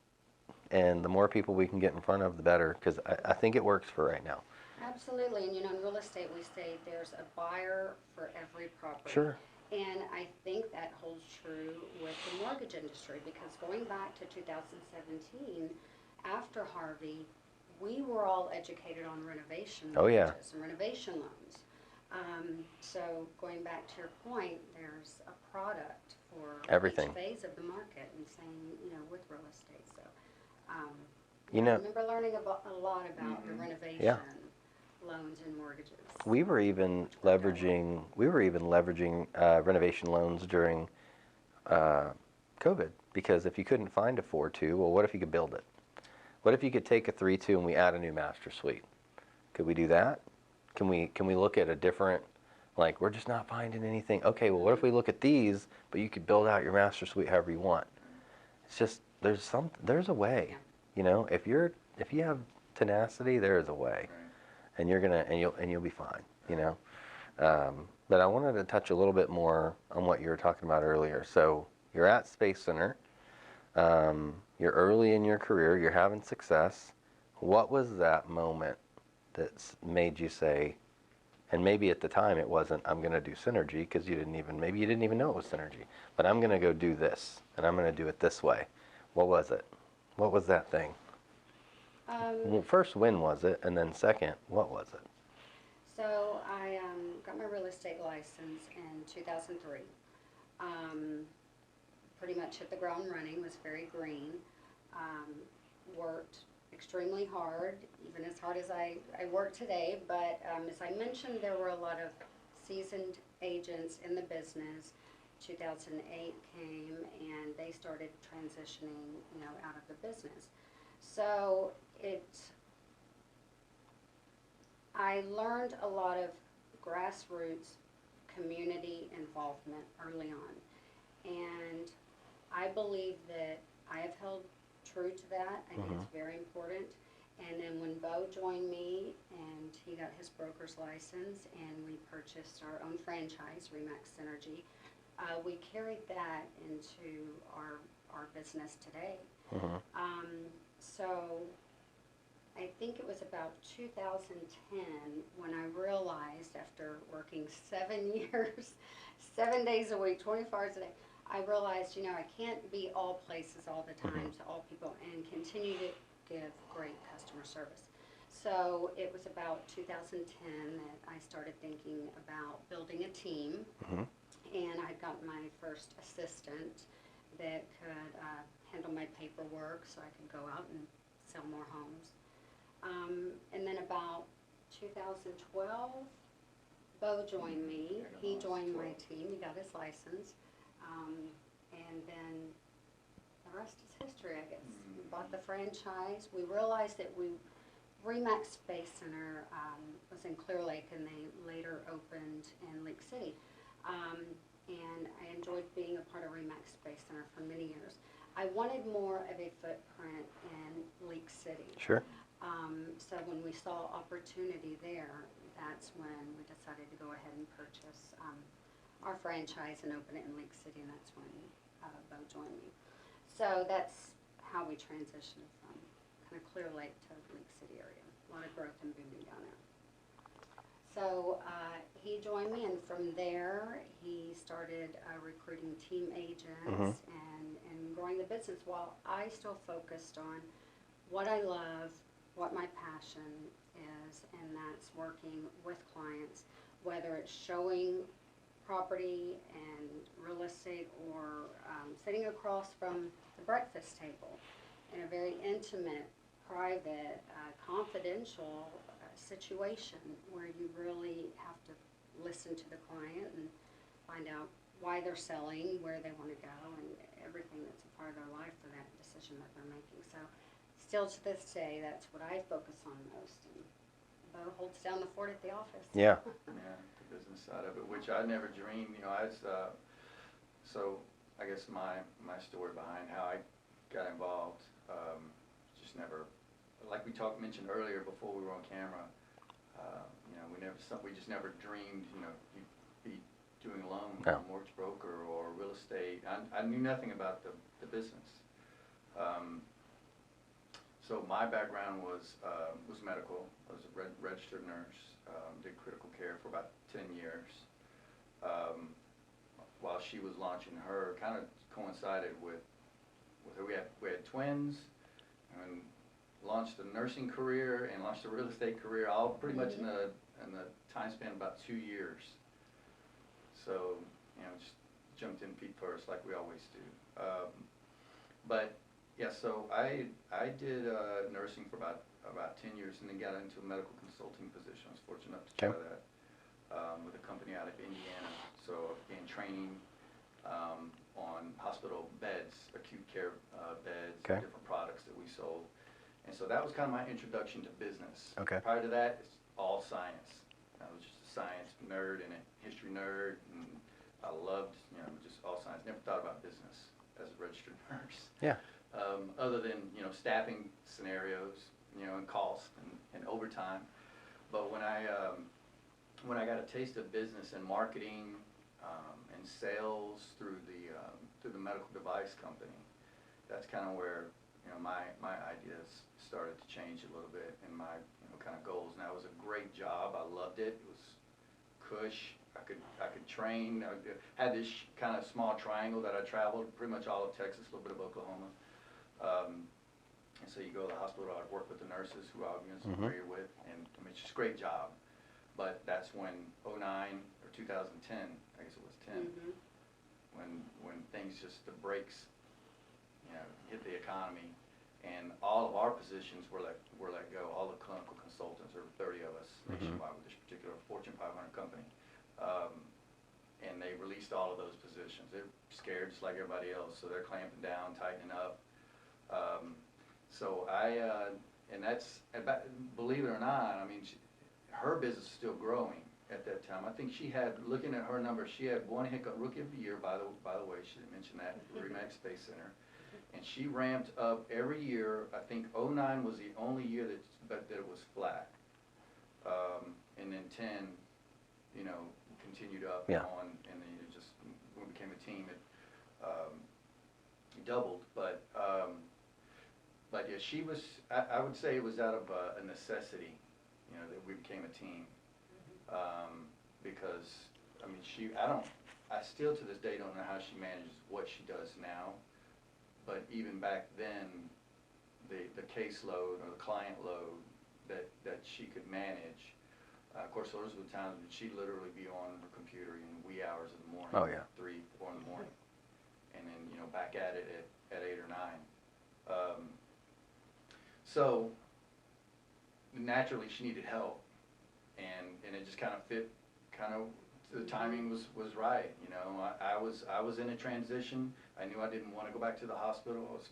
and the more people we can get in front of, the better, because I think it works for right now. Absolutely, and in real estate we say there's a buyer for every property. Sure. And I think that holds true with the mortgage industry, because going back to 2017, after Harvey, we were all educated on renovation Oh, yeah. mortgages and renovation loans. So going back to your point, there's a product for Everything. each phase of the market, and same, with real estate. So, I remember learning a lot about the renovation loans and mortgages. We were even leveraging renovation loans during COVID, because if you couldn't find a 4-2, well, what if you could build it? What if you could take a 3-2 and we add a new master suite? Could we do that? Can we look at a different, like, we're just not finding anything. Okay, well, what if we look at these, but you could build out your master suite however you want? It's just, there's a way. If you have tenacity, there is a way. And you'll be fine, But I wanted to touch a little bit more on what you were talking about earlier. So you're at Space Center, you're early in your career, you're having success. What was that moment that's made you say, and maybe at the time it wasn't, I'm going to do synergy, because maybe you didn't even know it was synergy, but I'm going to go do this, and I'm going to do it this way. What was it? What was that thing? Well, first, when was it? And then second, what was it? So I got my real estate license in 2003. Pretty much hit the ground running, was very green. Worked extremely hard, even as hard as I work today. But as I mentioned, there were a lot of seasoned agents in the business. 2008 came and they started transitioning, out of the business. So I learned a lot of grassroots community involvement early on. And I believe that I have held true to that. I think it's very important. And then when Beau joined me and he got his broker's license and we purchased our own franchise, Remax Synergy, we carried that into our business today. So I think it was about 2010 when I realized, after working 7 years, 7 days a week, 24 hours a day, I realized, I can't be all places all the time to all people and continue to give great customer service. So it was about 2010 that I started thinking about building a team, and I got my first assistant that could handle my paperwork so I could go out and sell more homes. And then about 2012, Beau joined me. He joined my team. He got his license. And then the rest is history, I guess. We bought the franchise. We realized that Remax Space Center was in Clear Lake, and they later opened in Lake City. And I enjoyed being a part of Remax Space Center for many years. I wanted more of a footprint in Lake City. Sure. So when we saw opportunity there, that's when we decided to go ahead and purchase our franchise and open it in Lake City, and that's when Beau joined me. So that's how we transitioned from kind of Clear Lake to Lake City area. A lot of growth and booming down there. So he joined me, and from there he started recruiting team agents and growing the business, while I still focused on what I love, what my passion is, and that's working with clients, whether it's showing property and real estate or sitting across from the breakfast table in a very intimate, private, confidential situation where you really have to listen to the client and find out why they're selling, where they want to go, and everything that's a part of their life for that decision that they're making. So still to this day, that's what I focus on most. And Beau holds down the fort at the office. Yeah. Yeah, the business side of it, which I never dreamed, so I guess my story behind how I got involved, just never, like we mentioned earlier before we were on camera, we just never dreamed, you'd be doing loans, No. mortgage broker or real estate. I knew nothing about the business. So my background was medical. I was a registered nurse, did critical care for about 10 years. While she was launching her, kind of coincided with her. We had twins, and launched a nursing career and launched a real estate career, all pretty much in the time span of about 2 years. So, just jumped in feet first like we always do. But yeah, so I did nursing for about 10 years, and then got into a medical consulting position. I was fortunate enough to try that with a company out of Indiana. So I began training on hospital beds, acute care beds, different products that we sold. And so that was kind of my introduction to business. Prior to that, it's all science. I was just a science nerd and a history nerd, and I loved, just all science. Never thought about business as a registered nurse. Yeah. Other than, staffing scenarios, and cost and overtime. But when I got a taste of business and marketing and sales through the medical device company, that's kind of where my ideas started to change a little bit, and my kind of goals. Now, it was a great job. I loved it. It was cush. I could train. I had this kind of small triangle that I traveled, pretty much all of Texas, a little bit of Oklahoma. And so you go to the hospital, I'd work with the nurses who I was familiar with, and it's just a great job. but that's when '09 or 2010, I guess it was 10, when things just, the brakes, you know, hit the economy, and all of our positions were let go. All the clinical consultants, there were 30 of us nationwide with this particular Fortune 500 company. And they released all of those positions. They're scared just like everybody else, so they're clamping down, tightening up. So and that's, believe it or not, I mean, her business is still growing at that time. I think she had, looking at her numbers, she had one hiccup, Rookie of the Year, by the way, she didn't mention that, Remax Space Center. And she ramped up every year. I think '09 was the only year that it was flat. And then 10, you know, continued up and on, and then it just, when we became a team, it doubled. But yeah, she was, I would say it was out of a necessity, you know, that we became a team. Because, I mean, I still to this day don't know how she manages what she does now. But even back then, the caseload or the client load that she could manage, of course, those were the times when she'd literally be on her computer in wee hours of the morning, Oh, yeah. 3, 4 in the morning, and then, you know, back at it at 8 or 9. So naturally, she needed help, and it just kind of fit, the timing was right. You know, I was in a transition. I knew I didn't want to go back to the hospital. I was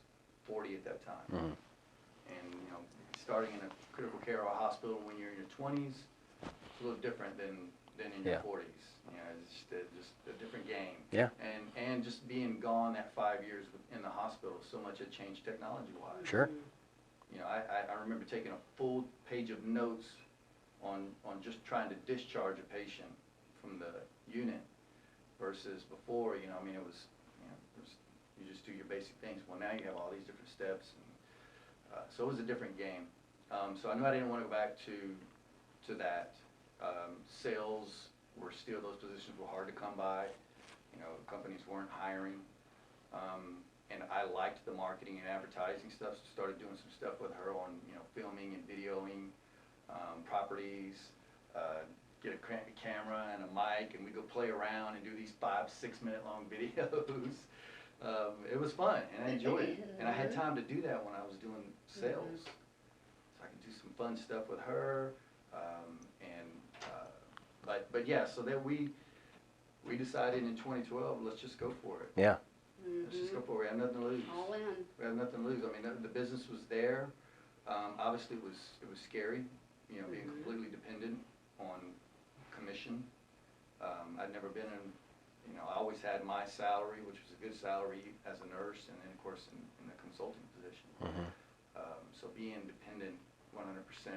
40 at that time, and you know, starting in a critical care or a hospital when you're in your 20s, it's a little different than in your 40s. You know, it's just a different game. Yeah. And just being gone that 5 years in the hospital, so much had changed technology-wise. Sure. You know, I remember taking a full page of notes on just trying to discharge a patient from the unit versus before, you know, I mean, it was, you know, you just do your basic things. Well, now you have all these different steps, and so it was a different game. So I knew I didn't want to go back to that. Sales were still, those positions were hard to come by. You know, companies weren't hiring. And I liked the marketing and advertising stuff, so started doing some stuff with her on, you know, filming and videoing properties, get a camera and a mic, and we go play around and do these 5-6 minute long videos. It was fun, and I enjoyed it. And I had time to do that when I was doing sales. So I could do some fun stuff with her. But yeah, so that we decided in 2012, let's just go for it. Yeah. Let's just go for it. We have nothing to lose. All in. We have nothing to lose. I mean, the business was there. Obviously, it was scary, you know, being completely dependent on commission. I'd never been in, you know, I always had my salary, which was a good salary as a nurse, and then of course in the consulting position. So being dependent 100%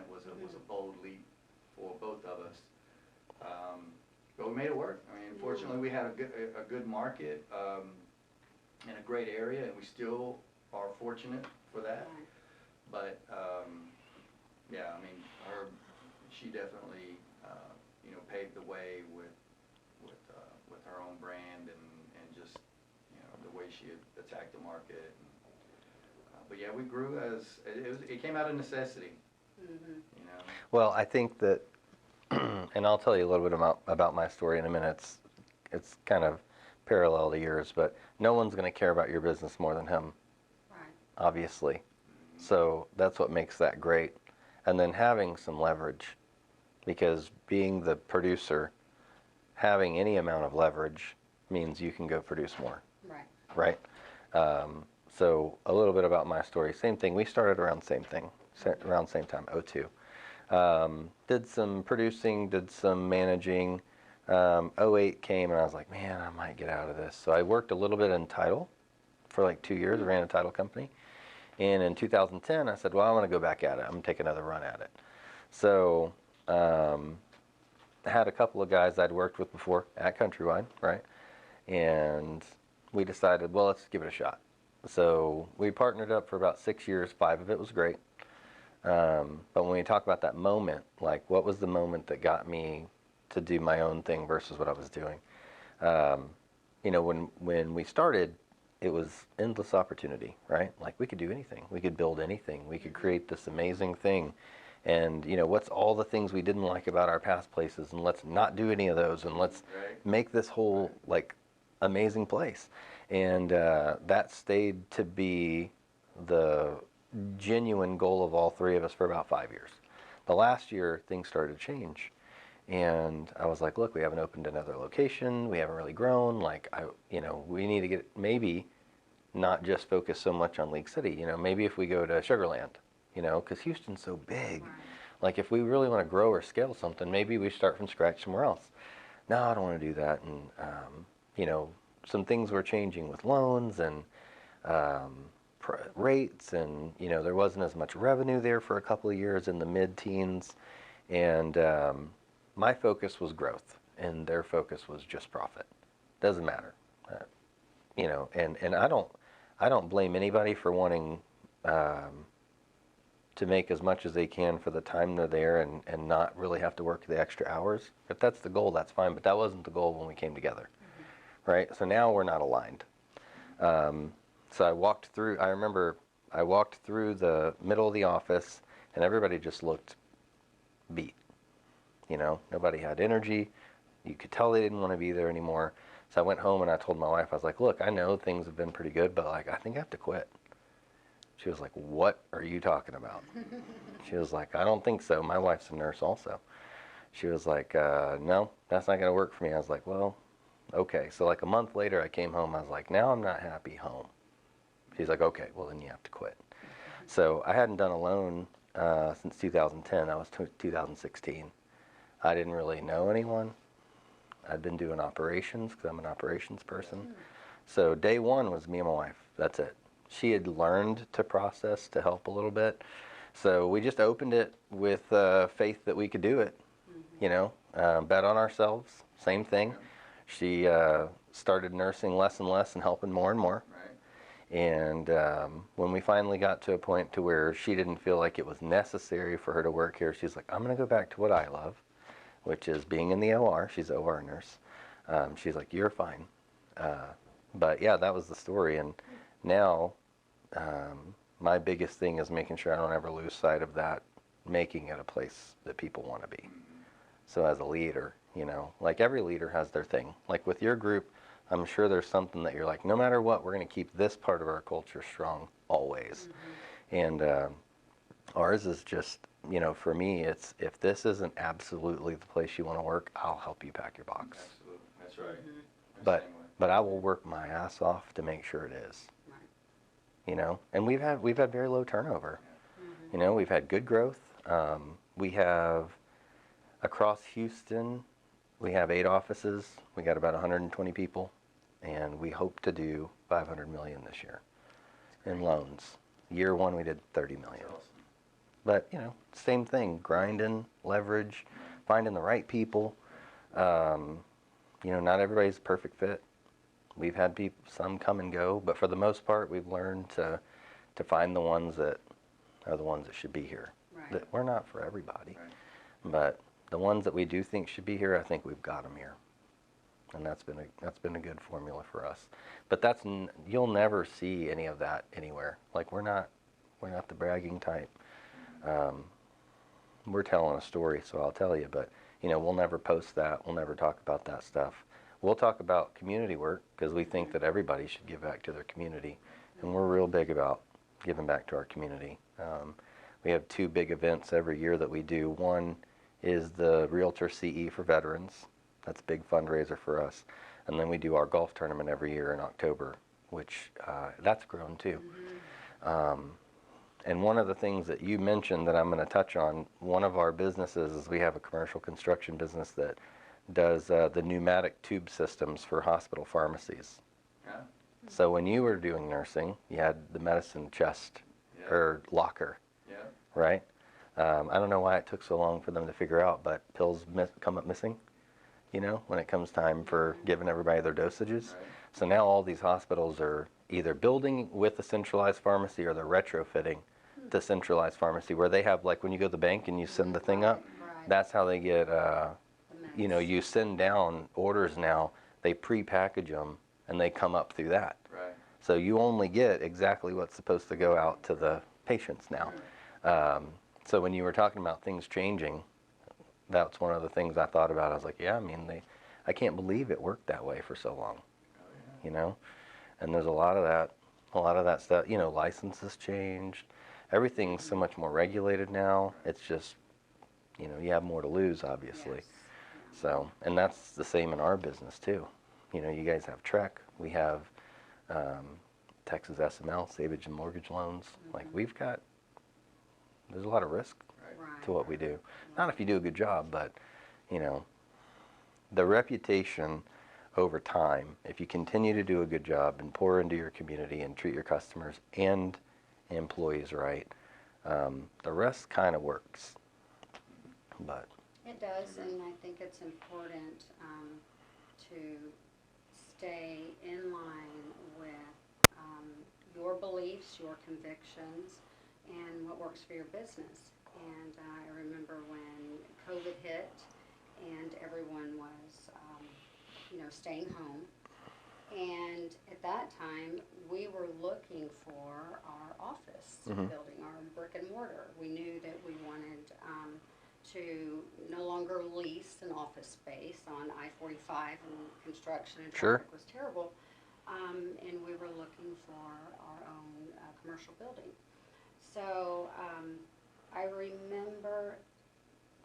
was a bold leap for both of us. But we made it work. I mean, fortunately, we had a good market in a great area, and we still are fortunate for that. But yeah, I mean, she definitely you know, paved the way with her own brand and just, you know, the way she had attacked the market. But yeah, we grew as it came out of necessity. You know. Well, I think that, and I'll tell you a little bit about my story in a minute. It's kind of parallel to yours, but no one's going to care about your business more than him, obviously. So that's what makes that great. And then having some leverage, because being the producer, having any amount of leverage means you can go produce more. Right? So a little bit about my story. Same thing. We started around the same time, '02. Did some producing, did some managing. '08 came and I was like, man, I might get out of this. So I worked a little bit in title for like 2 years. I ran a title company. And in 2010, I said, well, I want to go back at it. I'm going to take another run at it. So I had a couple of guys I'd worked with before at Countrywide, right? And we decided, well, let's give it a shot. So we partnered up for about 6 years. 5 of it was great. But when we talk about that moment, like what was the moment that got me to do my own thing versus what I was doing? You know, when we started, it was endless opportunity, right? Like we could do anything. We could build anything. We could create this amazing thing. And, what's all the things we didn't like about our past places, and let's not do any of those, and let's Right. make this whole, like, amazing place. And that stayed to be the genuine goal of all three of us for about 5 years. The last year, things started to change. And I was like, look, we haven't opened another location. We haven't really grown. Like, we need to get, maybe not just focus so much on League City. Maybe if we go to Sugarland, because Houston's so big. Right. Like, if we really want to grow or scale something, maybe we start from scratch somewhere else. No, I don't want to do that. And, some things were changing with loans and rates, and, there wasn't as much revenue there for a couple of years in the mid-teens. And my focus was growth, and their focus was just profit. Doesn't matter. And I don't blame anybody for wanting to make as much as they can for the time they're there, and not really have to work the extra hours. If that's the goal, that's fine, but that wasn't the goal when we came together, right? So now we're not aligned. So I remember I walked through the middle of the office, and everybody just looked beat. Nobody had energy. You could tell they didn't want to be there anymore. So I went home and I told my wife, I was like, look, I know things have been pretty good, but, like, I think I have to quit. She was like, what are you talking about? She was like, I don't think so. My wife's a nurse also. She was like, no, that's not going to work for me. I was like, well, okay. So, like, a month later, I came home. I was like, now I'm not happy home. She's like, okay, well, then you have to quit. So I hadn't done a loan since 2010. That was 2016. I didn't really know anyone. I'd been doing operations because I'm an operations person. So day one was me and my wife. That's it. She had learned to process, to help a little bit. So we just opened it with faith that we could do it. Bet on ourselves. Same thing. She started nursing less and less and helping more and more. Right. And when we finally got to a point to where she didn't feel like it was necessary for her to work here, she's like, I'm going to go back to what I love, which is being in the OR. She's an OR nurse. She's like, you're fine. But yeah, that was the story. And now my biggest thing is making sure I don't ever lose sight of that, making it a place that people want to be. So as a leader, like every leader has their thing. Like with your group, I'm sure there's something that you're like, no matter what, we're going to keep this part of our culture strong always. And ours is just, for me, it's if this isn't absolutely the place you want to work, I'll help you pack your box. Absolutely, that's right. I'm the But same way. but I will work my ass off to make sure it is. And we've had very low turnover. We've had good growth. We have across Houston, we have 8 offices. We got about 120 people, and we hope to do 500 million this year in loans. Year one, we did 30 million. That's awesome. But, same thing, grinding, leverage, finding the right people. Not everybody's a perfect fit. We've had some come and go, but for the most part, we've learned to find the ones that are the ones that should be here. Right. That we're not for everybody, Right. but the ones that we do think should be here, I think we've got them here. And that's been a good formula for us. But you'll never see any of that anywhere. Like we're not the bragging type. We're telling a story, so I'll tell you. But we'll never post that. We'll never talk about that stuff. We'll talk about community work because we think that everybody should give back to their community, and we're real big about giving back to our community. We have 2 big events every year that we do. One is the Realtor CE for veterans. That's a big fundraiser for us. And then we do our golf tournament every year in October, which that's grown too. And one of the things that you mentioned that I'm going to touch on, one of our businesses is we have a commercial construction business that does the pneumatic tube systems for hospital pharmacies. Yeah. So when you were doing nursing, you had the medicine chest Yeah. or locker, Yeah. right? I don't know why it took so long for them to figure out, but pills come up missing, when it comes time for giving everybody their dosages. Right. So now all these hospitals are either building with a centralized pharmacy or they're retrofitting the centralized pharmacy where they have, like when you go to the bank and you send the thing up, Right. that's how they get, The meds. you send down orders now, they pre-package them and they come up through that. Right. So you only get exactly what's supposed to go out to the patients now. So when you were talking about things changing, that's one of the things I thought about. I was like, yeah, I mean, I can't believe it worked that way for so long, Oh, yeah. you know? And there's a lot of that stuff, you know, licenses changed. Everything's so much more regulated now. It's just, you know, you have more to lose, obviously. Yes. So, and that's the same in our business too. You know, you guys have Trek, we have Texas SML, Savage and Mortgage Loans. Like there's a lot of risk Right. to what we do. Not if you do a good job, but, you know, the reputation over time, if you continue to do a good job and pour into your community and treat your customers and employees right, the rest kind of works. But It does, and I think it's important to stay in line with your beliefs, your convictions, and what works for your business. And I remember when COVID hit and everyone was, staying home. And at that time, we were looking for our office building, our brick and mortar. We knew that we wanted to no longer lease an office space on I-45, and construction and Sure. traffic was terrible. And we were looking for our own commercial building. So I remember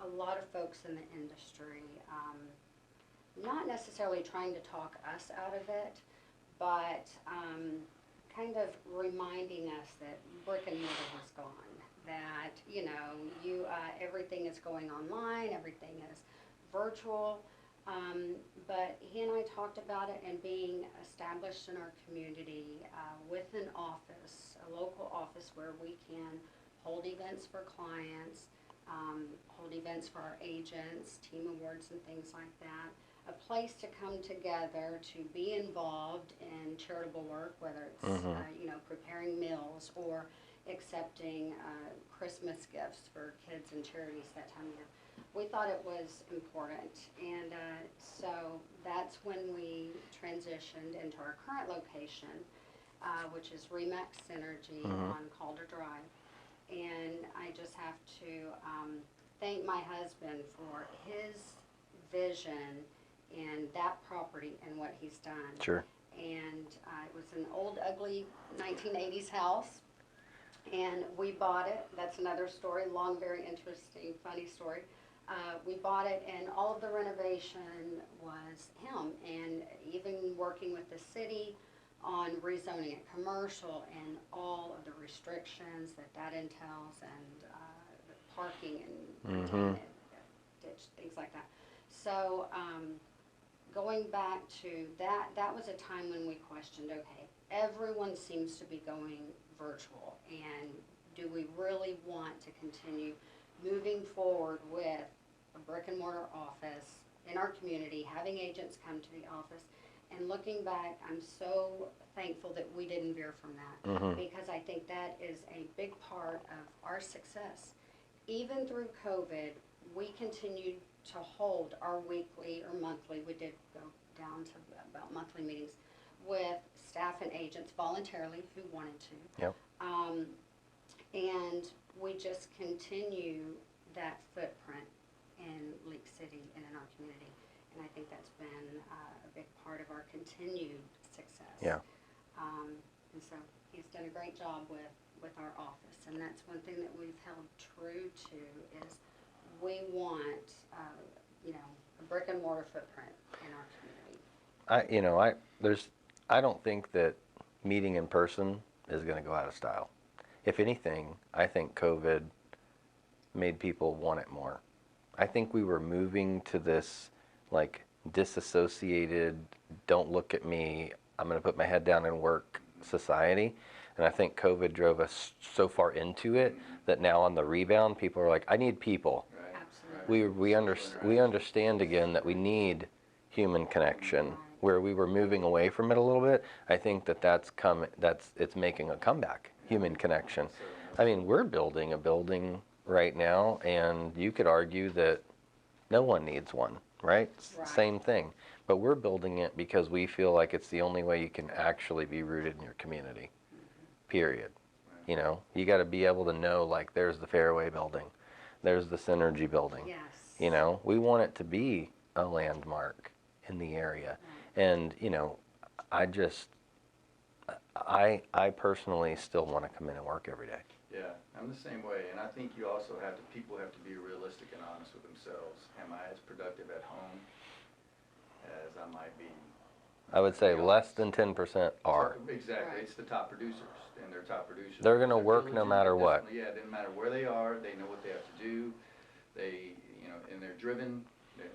a lot of folks in the industry not necessarily trying to talk us out of it, but kind of reminding us that brick and mortar was gone. That everything is going online, everything is virtual. But he and I talked about it, and being established in our community with an office, a local office where we can hold events for clients, hold events for our agents, team awards and things like that. A place to come together to be involved in charitable work, whether it's preparing meals or accepting Christmas gifts for kids and charities that time of year. We thought it was important, and so that's when we transitioned into our current location, which is Remax Synergy on Calder Drive. And I just have to thank my husband for his vision in that property and what he's done. Sure. And it was an old, ugly 1980s house, and we bought it. That's another story, long, very interesting, funny story. We bought it, and all of the renovation was him, and even working with the city on rezoning it commercial and all of the restrictions that entails, and the parking and retaining ditch, things like that. So going back to that was a time when we questioned, okay, everyone seems to be going virtual, and do we really want to continue moving forward with a brick and mortar office in our community, having agents come to the office? And looking back, I'm so thankful that we didn't veer from that, because I think that is a big part of our success. Even through COVID, we continued to hold our weekly or monthly, we did go down to about monthly meetings with staff and agents voluntarily who wanted to. Yep. And we just continue that footprint in Leak City and in our community. And I think that's been a big part of our continued success. Yeah. And so he's done a great job with our office. And that's one thing that we've held true to is we want, a brick and mortar footprint in our community. I don't think that meeting in person is going to go out of style. If anything, I think COVID made people want it more. I think we were moving to this like disassociated, don't look at me, I'm going to put my head down and work society. And I think COVID drove us so far into it that now on the rebound, people are like, I need people. Right. Absolutely. We understand again that we need human connection. Where we were moving away from it a little bit, I think it's making a comeback. Human connection. I mean, we're building a building right now, and you could argue that no one needs one, right? Right. Same thing. But we're building it because we feel like it's the only way you can actually be rooted in your community. Period. You know, you got to be able to know, like, there's the Fairway building, there's the Synergy building. Yes. You know, we want it to be a landmark in the area. Right. And, you know, I personally still want to come in and work every day. Yeah, I'm the same way, and I think you also people have to be realistic and honest with themselves. Am I as productive at home as I might be? I would say at the less office? than 10% are. So, exactly, Right. it's the top producers, and they're top producers. They're gonna because work no diligent, matter they're what. disciplined. Yeah, it doesn't matter where they are, they know what they have to do, and they're driven,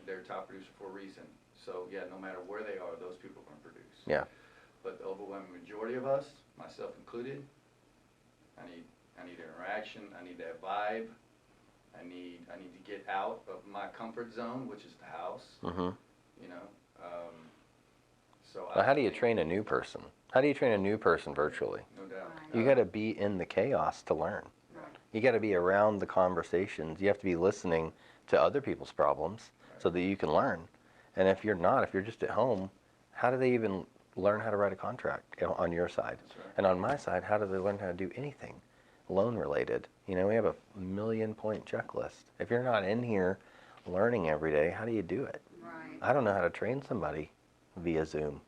they're top producer for a reason. So, yeah, no matter where they are, those people can produce. Yeah. But the overwhelming majority of us, myself included, I need interaction, I need that vibe, I need to get out of my comfort zone, which is the house, Mm-hmm. you know, so. Well, how do you train a new person? How do you train a new person virtually? No doubt. Right. You got to be in the chaos to learn. Right. You got to be around the conversations. You have to be listening to other people's problems so that you can learn. And if you're not, if you're just at home, how do they even learn how to write a contract on your side? That's right. And on my side, how do they learn how to do anything loan related? You know, we have a 1,000,000-point checklist. If you're not in here learning every day, how do you do it? Right. I don't know how to train somebody via Zoom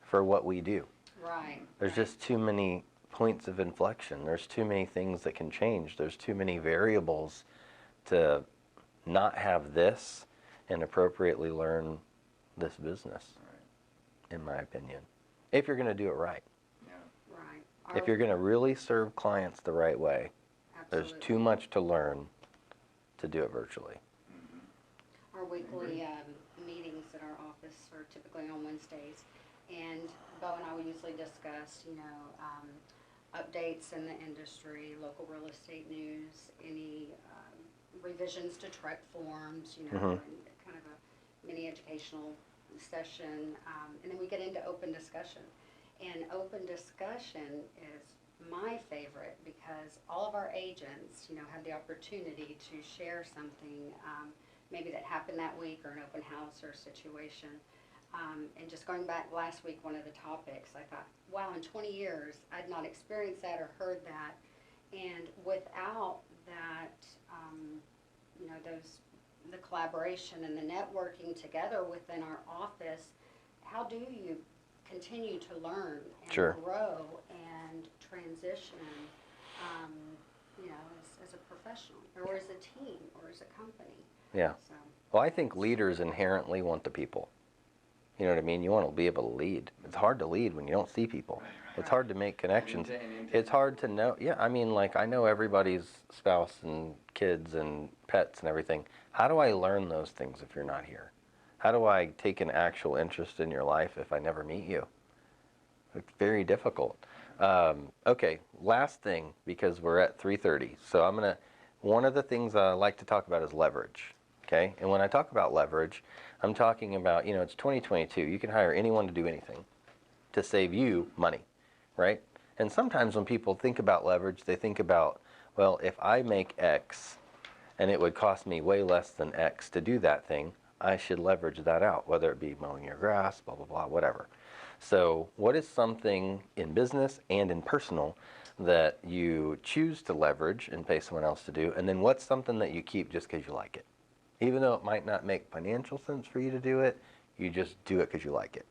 for what we do. Right. There's just too many points of inflection. There's too many things that can change. There's too many variables to not have this and appropriately learn this business, Right. in my opinion. If you're going to do it right. Yeah. Right. If you're going to really serve clients the right way, there's Absolutely. too much to learn to do it virtually. Mm-hmm. Our weekly meetings at our office are typically on Wednesdays, and Beau and I will usually discuss, updates in the industry, local real estate news, any revisions to TREC forms, Mhm. and kind of a mini educational session, and then we get into open discussion. And open discussion is my favorite because all of our agents, have the opportunity to share something, maybe that happened that week or an open house or situation. And just going back last week, one of the topics, I thought, wow, in 20 years, I'd not experienced that or heard that. And without that, the collaboration and the networking together within our office, how do you continue to learn and Sure. grow and transition, as a professional or as a team or as a company? Yeah. So, Well, I think leaders inherently want the people. You know what I mean? You want to be able to lead. It's hard to lead when you don't see people. It's hard to make connections. It's hard to know. Yeah, I mean, like, I know everybody's spouse and kids and pets and everything. How do I learn those things if you're not here? How do I take an actual interest in your life if I never meet you? It's very difficult. Okay, last thing, because we're at 3:30. So one of the things I like to talk about is leverage. Okay, and when I talk about leverage, I'm talking about, it's 2022. You can hire anyone to do anything to save you money, right? And sometimes when people think about leverage, they think about, well, if I make X and it would cost me way less than X to do that thing, I should leverage that out, whether it be mowing your grass, blah, blah, blah, whatever. So what is something in business and in personal that you choose to leverage and pay someone else to do? And then what's something that you keep just because you like it? Even though it might not make financial sense for you to do it, you just do it because you like it.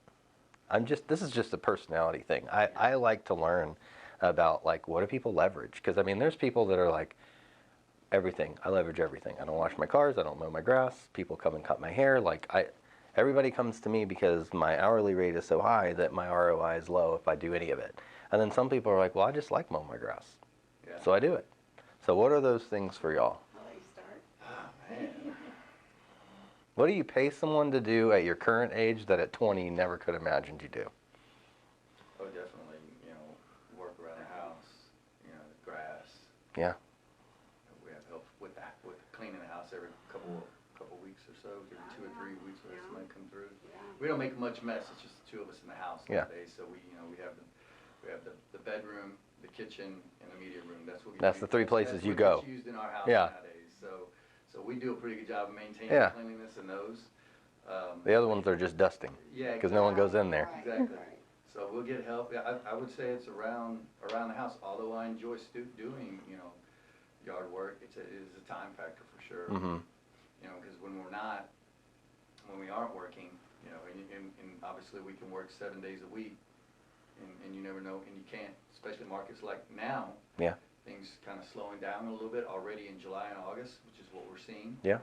This is just a personality thing. I like to learn about, like, what do people leverage? Because, I mean, there's people that are like, everything. I leverage everything. I don't wash my cars. I don't mow my grass. People come and cut my hair. Everybody comes to me because my hourly rate is so high that my ROI is low if I do any of it. And then some people are like, well, I just like mowing my grass. Yeah. So I do it. So what are those things for y'all? I'll let you start. Oh, man. What do you pay someone to do at your current age that at 20 you never could imagined you do? Oh, definitely, work around the house, the grass. Yeah. We have help with cleaning the house every couple weeks or so, every 2 or 3 weeks, we have somebody come through. Yeah. We don't make much mess, it's just the two of us in the house Yeah. nowadays, so we have the bedroom, the kitchen, and the media room. That's the three places you what go. gets used in our house Yeah. nowadays, so we do a pretty good job of maintaining Yeah. cleanliness in those. The other ones are just dusting Yeah, because no one goes in there. Right, Exactly. right. So we'll get help. Yeah, I would say it's around the house, although I enjoy doing, you know, yard work. It is a time factor for sure. Mm-hmm. You know, because when we aren't working, you know, and obviously we can work 7 days a week, and you never know, and you can't, especially markets like now. Yeah. Things kind of slowing down a little bit already in July and August, which is what we're seeing. Yeah.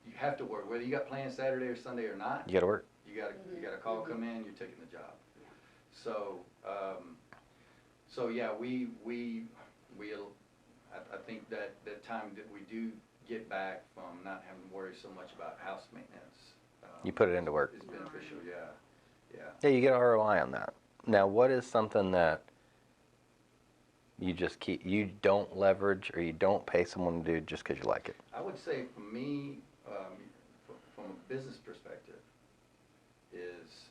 You have to work, whether you got plans Saturday or Sunday or not. You got to work. You got a call come in, you're taking the job. Yeah. So yeah, I think that time that we do get back from not having to worry so much about house maintenance. You put it into work. Is beneficial, yeah. Yeah, you get ROI on that. Now, what is something that you don't leverage or you don't pay someone to do just because you like it? I would say for me, from a business perspective, is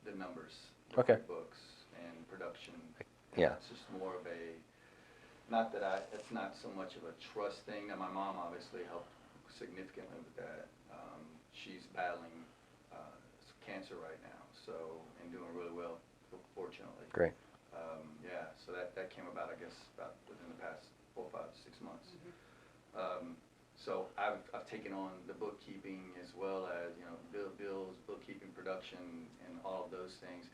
the numbers, Okay. books and production. Yeah. It's just more of a, it's not so much of a trust thing. Now, my mom obviously helped significantly with that. She's battling cancer right now, and doing really well, fortunately. Great. Yeah, so that came about, I guess, about within the past 4, 5, 6 months. So I've taken on the bookkeeping as well as, you know, bills, bookkeeping, production, and all of those things.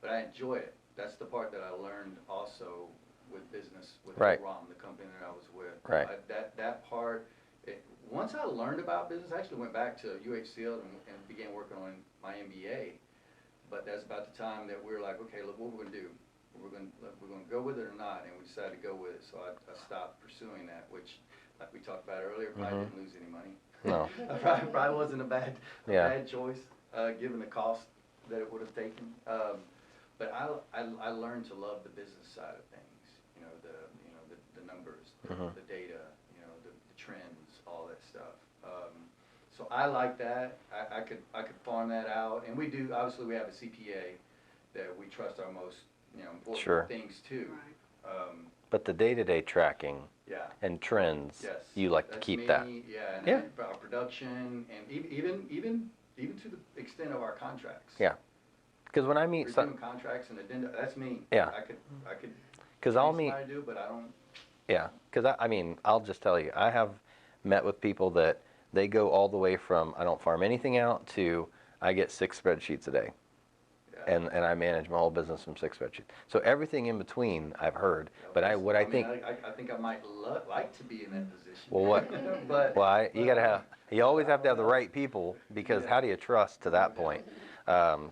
But I enjoy it. That's the part that I learned also with business with Right. ROM, the company that I was with. Right. That part, once I learned about business, I actually went back to UHCL and began working on my MBA. But that's about the time that we were like, okay, look, what we're going to do. We're going to go with it or not, and we decided to go with it. So I stopped pursuing that, which, like we talked about earlier, probably didn't lose any money. No. probably wasn't a bad choice, given the cost that it would have taken. But I learned to love the business side of things. You know, the numbers, the data, you know, the trends, all that stuff. So I like that. I could farm that out, and we do. Obviously, we have a CPA that we trust our most, you know, important things too. Right. But the day-to-day tracking Yeah. and trends, Yes. you like to That's keep me, that. Yeah. And Yeah. our production, and even to the extent of our contracts. Yeah. Because when I meet Reviewing contracts and addenda, that's me. Yeah. I could. Because I'll train meet. somebody to do, but I don't. Yeah, because I mean, I'll just tell you, I have met with people that they go all the way from I don't farm anything out to I get 6 spreadsheets a day, Yeah. and I manage my whole business from 6 spreadsheets. So everything in between I've heard, Yeah, but I mean, think. I think I might like to be in that position. Well, what? But You always have to have the right people because how do you trust to that point?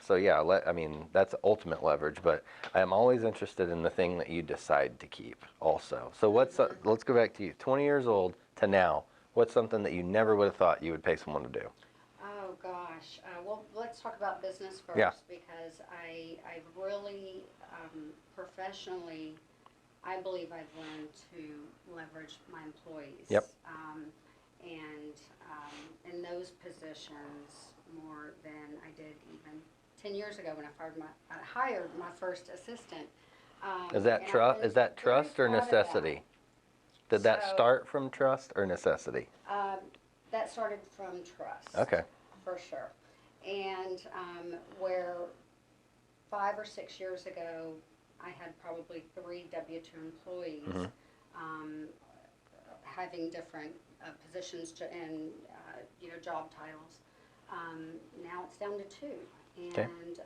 So yeah, I mean that's ultimate leverage. But I am always interested in the thing that you decide to keep also. So let's go back to you. 20 years old to now. What's something that you never would have thought you would pay someone to do? Oh, gosh. Well, let's talk about business first. Yeah. Because I really, professionally, I believe I've learned to leverage my employees. Yep. And in those positions more than I did even 10 years ago when I hired my first assistant. Is that and trust? I've been Is that very trust or proud of necessity? Did that So- start from trust or necessity? That started from trust. Okay. For sure. And where 5 or 6 years ago, I had probably 3 W-2 employees, having different positions and job titles. Now it's down to 2, Okay. and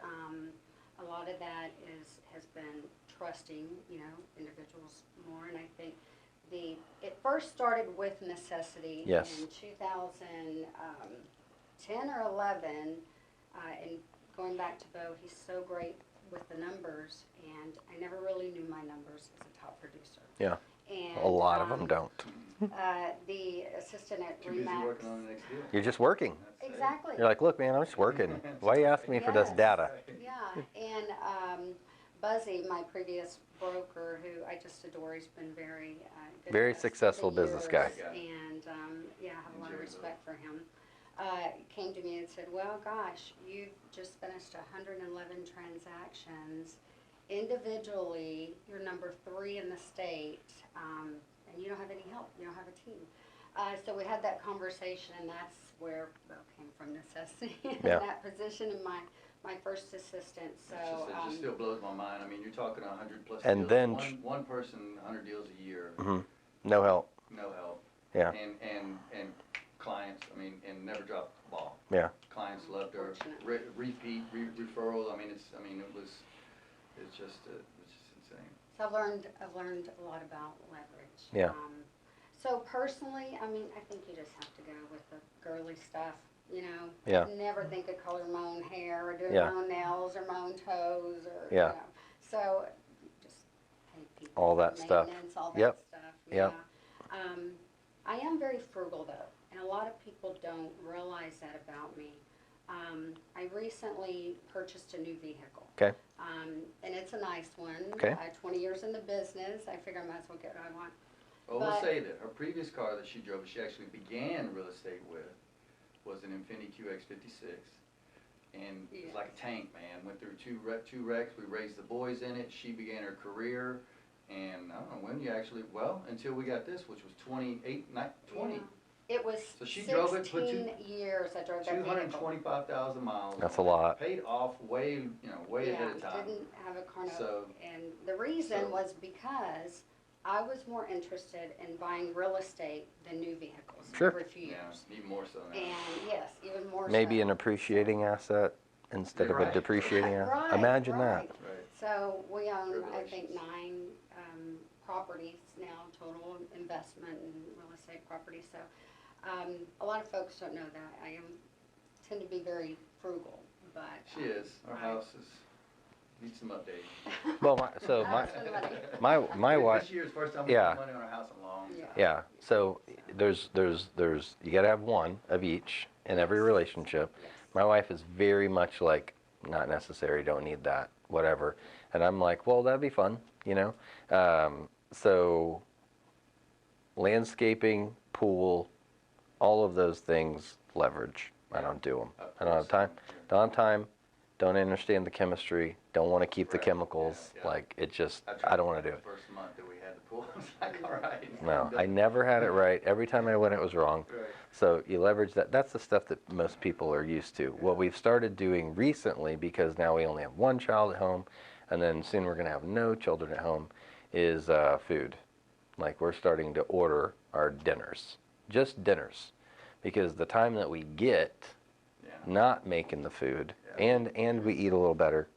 a lot of that has been trusting individuals more. And I think it first started with necessity Yes. in 2010 or 11, and going back to Beau, he's so great with the numbers, and I never really knew my numbers as a top producer. Yeah. And A lot of them don't. The assistant at Too busy Remax. working on the next deal. You're just working. That's it. Exactly. You're like, look, man, I'm just working. Why are you asking me for this Yes. data? Yeah, and Buzzy, my previous broker, who I just adore, he's been very good Very to us successful over the business years, guy. And yeah, I have a lot of Enjoy respect for him. Came to me and said, well, gosh, you've just finished 111 transactions. Individually, you're number 3 in the state, and you don't have any help. You don't have a team. So we had that conversation, and where Beau came from necessity in Yeah. that position and my first assistant, so. It just still blows my mind. I mean, you're talking 100 plus And deals. then One person, 100 deals a year. no help. No help. Yeah. And clients, I mean, and never dropped the ball. Yeah. Clients loved her. Fortunately. Repeat, referrals. I mean, it's just insane. So I've learned a lot about leverage. Yeah. So personally, I mean, I think you just have to go with the girly stuff, you know. Yeah. Never think of color my own hair or doing Yeah. my own nails or my own toes or, Yeah. you know. So just pay people All for that stuff. maintenance, all Yep. that stuff. Yep. Yeah. I am very frugal though, and a lot of people don't realize that about me. I recently purchased a new vehicle. Okay. And it's a nice one. Okay. 20 years in the business. I figure I might as well get what I want. Well, we'll But- say that her previous car that she drove, she actually began real estate with, was an Infiniti QX56. And it was like a tank, man. Went through two wrecks. We raised the boys in it. She began her career. And I don't know when you actually, well, until we got this, which was 20. Yeah. It was So she drove it for 16 years I drove that vehicle. 225,000 miles. That's a lot. Paid off way ahead of time. Didn't have a car note. So- And the reason so- was because I was more interested in buying real estate than new vehicles Sure. every few Yeah, years. even more so now. And yes, even more Maybe so. an appreciating asset instead of a Right. depreciating asset. Right, Imagine right. that. Right. So we own, I think, Privileges. 9 properties now, total investment in real estate properties. So a lot of folks don't know that. Tend to be very frugal, but. She is. Our house needs some updating. Well, my wife. This year's the first time we Yeah. spent money on our house in a long time. Yeah. So there's you got to have one of each in every Yes. relationship. Yes. My wife is very much like, not necessary, don't need that, whatever. And I'm like, well, that'd be fun, you know? So landscaping, pool, all of those things, leverage. I don't do them. Of I don't have course. time. Don't have time. Don't understand the chemistry. Don't want to keep the Right. chemicals. Yeah, yeah. Like, it just, tried I don't want to do it. the first month that we had the pool. I was like, all right. No, I never had it right. Every time I went, it was wrong. Right. So you leverage that. That's the stuff that most people are used to. What we've started doing recently, because now we only have one child at home, and then soon we're going to have no children at home, is food. Like, we're starting to order our dinners. Just dinners. Because the time that we get Yeah. not making the food, Yeah. and we eat a little better,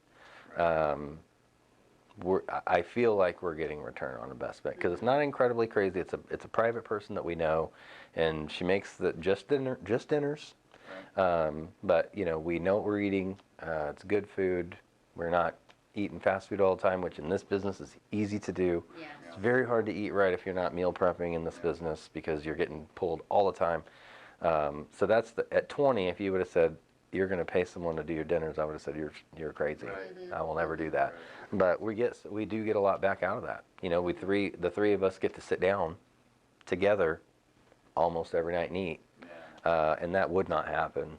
I feel like we're getting return on investment, because it's not incredibly crazy. It's a private person that we know, and she makes just dinners. Right. But you know, we know what we're eating. It's good food. We're not eating fast food all the time, which in this business is easy to do. Yes. It's very hard to eat right if you're not meal prepping in this business, because you're getting pulled all the time. So that's at 20. If you would have said you're going to pay someone to do your dinners, I would have said you're crazy. Right. I will never do that. Right. But we do get a lot back out of that. You know, the three of us get to sit down together almost every night and eat, Yeah. and that would not happen.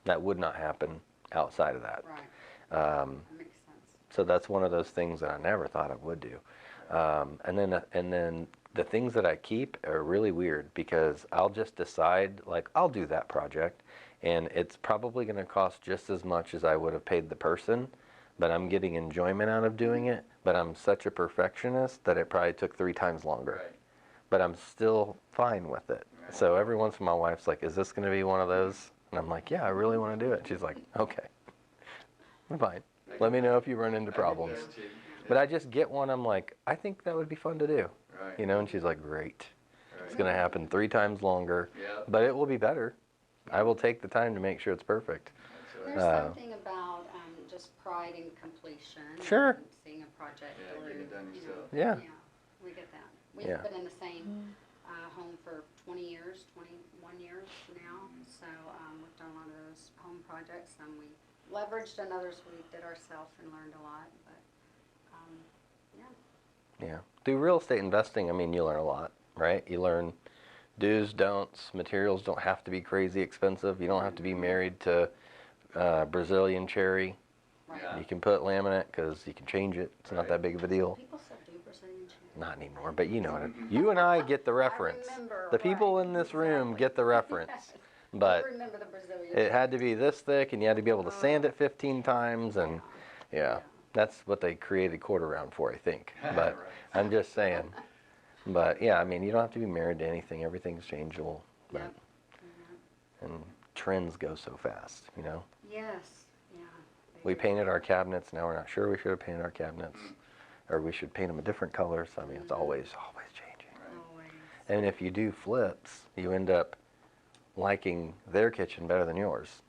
That would not happen outside of that. Right. That That makes sense. So that's one of those things that I never thought I would do. And then the things that I keep are really weird, because I'll just decide, like, I'll do that project, and it's probably going to cost just as much as I would have paid the person, but I'm getting enjoyment out of doing it. But I'm such a perfectionist that it probably took 3 times longer. Right. But I'm still fine with it. Right. So every once in a while, my wife's like, is this going to be one of those? And I'm like, yeah, I really want to do it. She's like, okay, I'm fine. Let me know if you run into problems. I get that, too. But I just get one, I'm like, I think that would be fun to do. Right. You know, and she's like, great. It's Right. going to happen 3 times longer, Yeah. but it will be better. I will take the time to make sure it's perfect. That's right. There's something about just pride in completion. Sure. And seeing a project Yeah, through. getting it done you know. yourself. Yeah. Yeah, we get that. We've Yeah. been in the same home for 20 years, 21 years now. So we've done a lot of those home projects. Some we leveraged, and others we did ourselves and learned a lot. But yeah. Yeah. Through real estate investing, I mean, you learn a lot, right? You learn do's, don'ts. Materials don't have to be crazy expensive. You don't have to be married to Brazilian cherry. Right. Yeah. You can put laminate because you can change it. It's not Right. that big of a deal. People still do Brazilian cherry. Not anymore, but you know it. You and I get the reference. remember, The people right, in this room exactly. get the reference. Yes. but I remember the Brazilian. it had to be this thick, and you had to be able to sand it 15 times, and yeah, that's what they created quarter round for, I think. But Right. I'm just saying. But yeah, I mean, you don't have to be married to anything. Everything's changeable. But, Yep. and trends go so fast, you know. Yes, yeah. We painted our cabinets. Now we're not sure we should have painted our cabinets, or we should paint them a different color. So I mean, it's always changing. Always. And if you do flips, you end up liking their kitchen better than yours.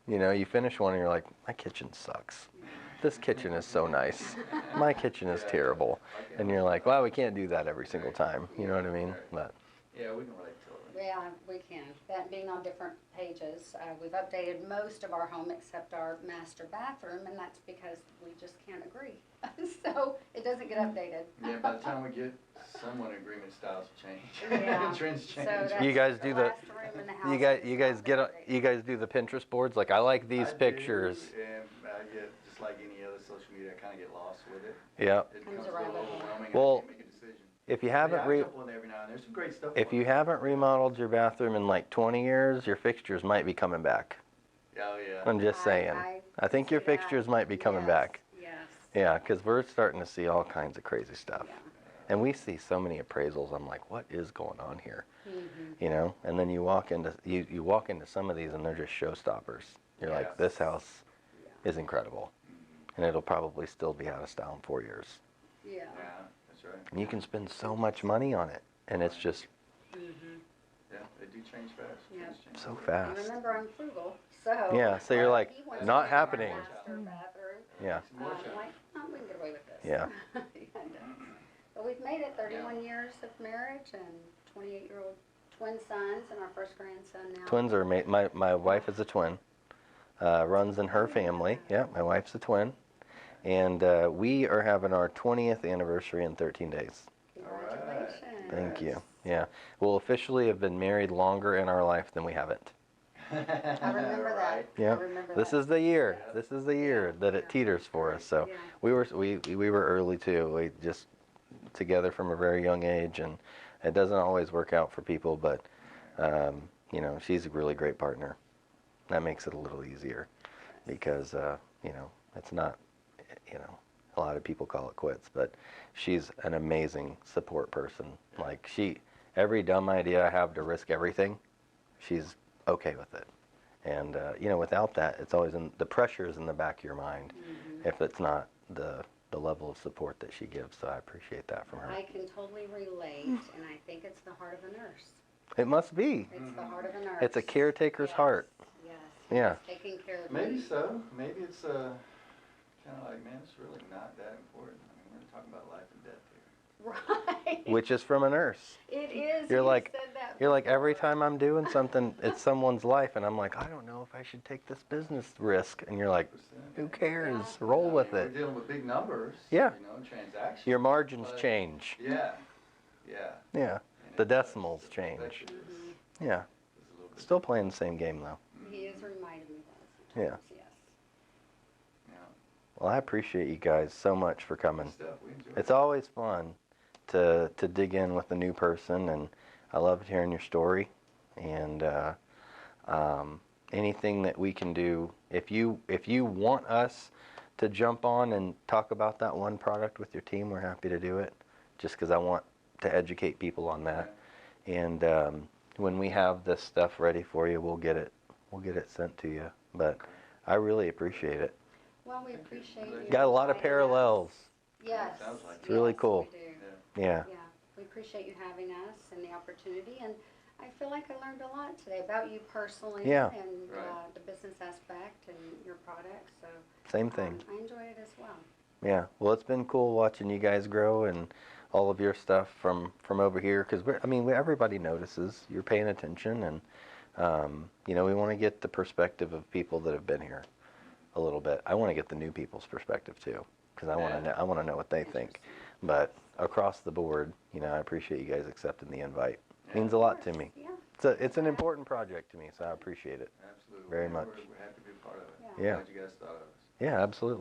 You know, you finish one and you're like, my kitchen sucks. This kitchen is so nice. My kitchen is terrible. And you're like, well, we can't do that every single time. You know what I mean? But Yeah, we can relate to it. Yeah, we can. That being on different pages, we've updated most of our home except our master bathroom, and that's because we just can't agree. So it doesn't get updated. Yeah, by the time we get someone agreement, styles change. Yeah. Trends change. So that's You guys do the- last room in the house you that's guys not been you guys do the Pinterest boards. Like I like these I do, pictures. And I get, just like any other social media, I kind of get lost with it. Yeah. It Comes becomes a around little with it. overwhelming, Well, and I can't make a decision. If you Yeah, haven't I jump on there every now and then. There's some great stuff. if on you it. haven't remodeled your bathroom in like 20 years, your fixtures might be coming back. Oh yeah. I'm just saying. I think your see that. fixtures might be coming Yes, back. Yes. Yeah, because we're starting to see all kinds of crazy stuff. Yeah. And we see so many appraisals. I'm like, what is going on here? Mm-hmm. You know? And then you walk into you walk into some of these and they're just showstoppers. You're like, Yes. this house is incredible. And it'll probably still be out of style in 4 years. Yeah. Yeah, that's right. And you can spend so much money on it. And it's just Yeah, they do change fast. Yeah. Things change so quick. And fast. remember, I'm frugal, so. Yeah, so you're like, he wants not to be in our happening. master bathroom. Yeah. Some more I'm change. like, oh, we can get away with this. Yeah. Yeah, it does. But we've made it 31 years of marriage and 28-year-old twin sons and our first grandson now. Twins are my wife is a twin. Runs in her family. Yeah, my wife's a twin. And we are having our 20th anniversary in 13 days. Congratulations. Thank you. Yeah. We'll officially have been married longer in our life than we haven't. I remember that. Right. Yeah. I remember This that. is the year. This is the year that it teeters for us. So Yeah. we were early too. We just together from a very young age, and it doesn't always work out for people, but you know, she's a really great partner. That makes it a little easier because you know, it's not, you know, a lot of people call it quits, but she's an amazing support person. Like every dumb idea I have to risk everything, she's okay with it. And you know, without that, it's always the pressure is in the back of your mind if it's not the level of support that she gives. So I appreciate that from her. I can totally relate, and I think it's the heart of a nurse. It must be. It's the heart of a nurse. It's a caretaker's Yes, heart. Yes. Yeah. It's taking care of Maybe me. so. Maybe it's kind of like, man, it's really not that important. I mean, we're talking about life and death here. Right. Which is from a nurse. It is. You're you like- said that You're like, every before. time I'm doing something, it's someone's life, and I'm like, I don't know if I should take this business risk. And you're like, who cares? Yeah. Roll with We're it. dealing with big numbers. Yeah. You know, transactions. Your margins but- change. Yeah. Yeah. Yeah. And The it does. decimals change. Affect it Mm-hmm. Yeah. just a little bit. Still playing the same game though. He is reminding me that Yeah. sometimes, yes. Yeah. Well, I appreciate you guys so much for coming. Good stuff. We enjoy It's it. always fun to dig in with a new person, and I loved hearing your story. And anything that we can do, if you want us to jump on and talk about that one product with your team, we're happy to do it. Just because I want to educate people on that. And when we have this stuff ready for you, we'll get it sent to you. But I really appreciate it. Well, we appreciate you. Got a lot of inviting us. parallels. Yes. Sounds like It's really yes, cool. We do. Yeah. Yeah. Yeah, we appreciate you having us and the opportunity, and I feel like I learned a lot today about you personally Yeah. and Right. the business aspect and your products. So Same thing. I enjoy it as well. Yeah, well, it's been cool watching you guys grow and all of your stuff from over here because everybody notices you're paying attention, and you know, we want to get the perspective of people that have been here a little bit. I want to get the new people's perspective too because I want to know what they think. But across the board, you know, I appreciate you guys accepting the invite. Yeah. Means a lot to me. Yeah. It's an important project to me, so I appreciate it. Absolutely. Very Yeah, much. We're happy to be a part of it. Yeah. Yeah. Glad you guys thought of us. Yeah, absolutely.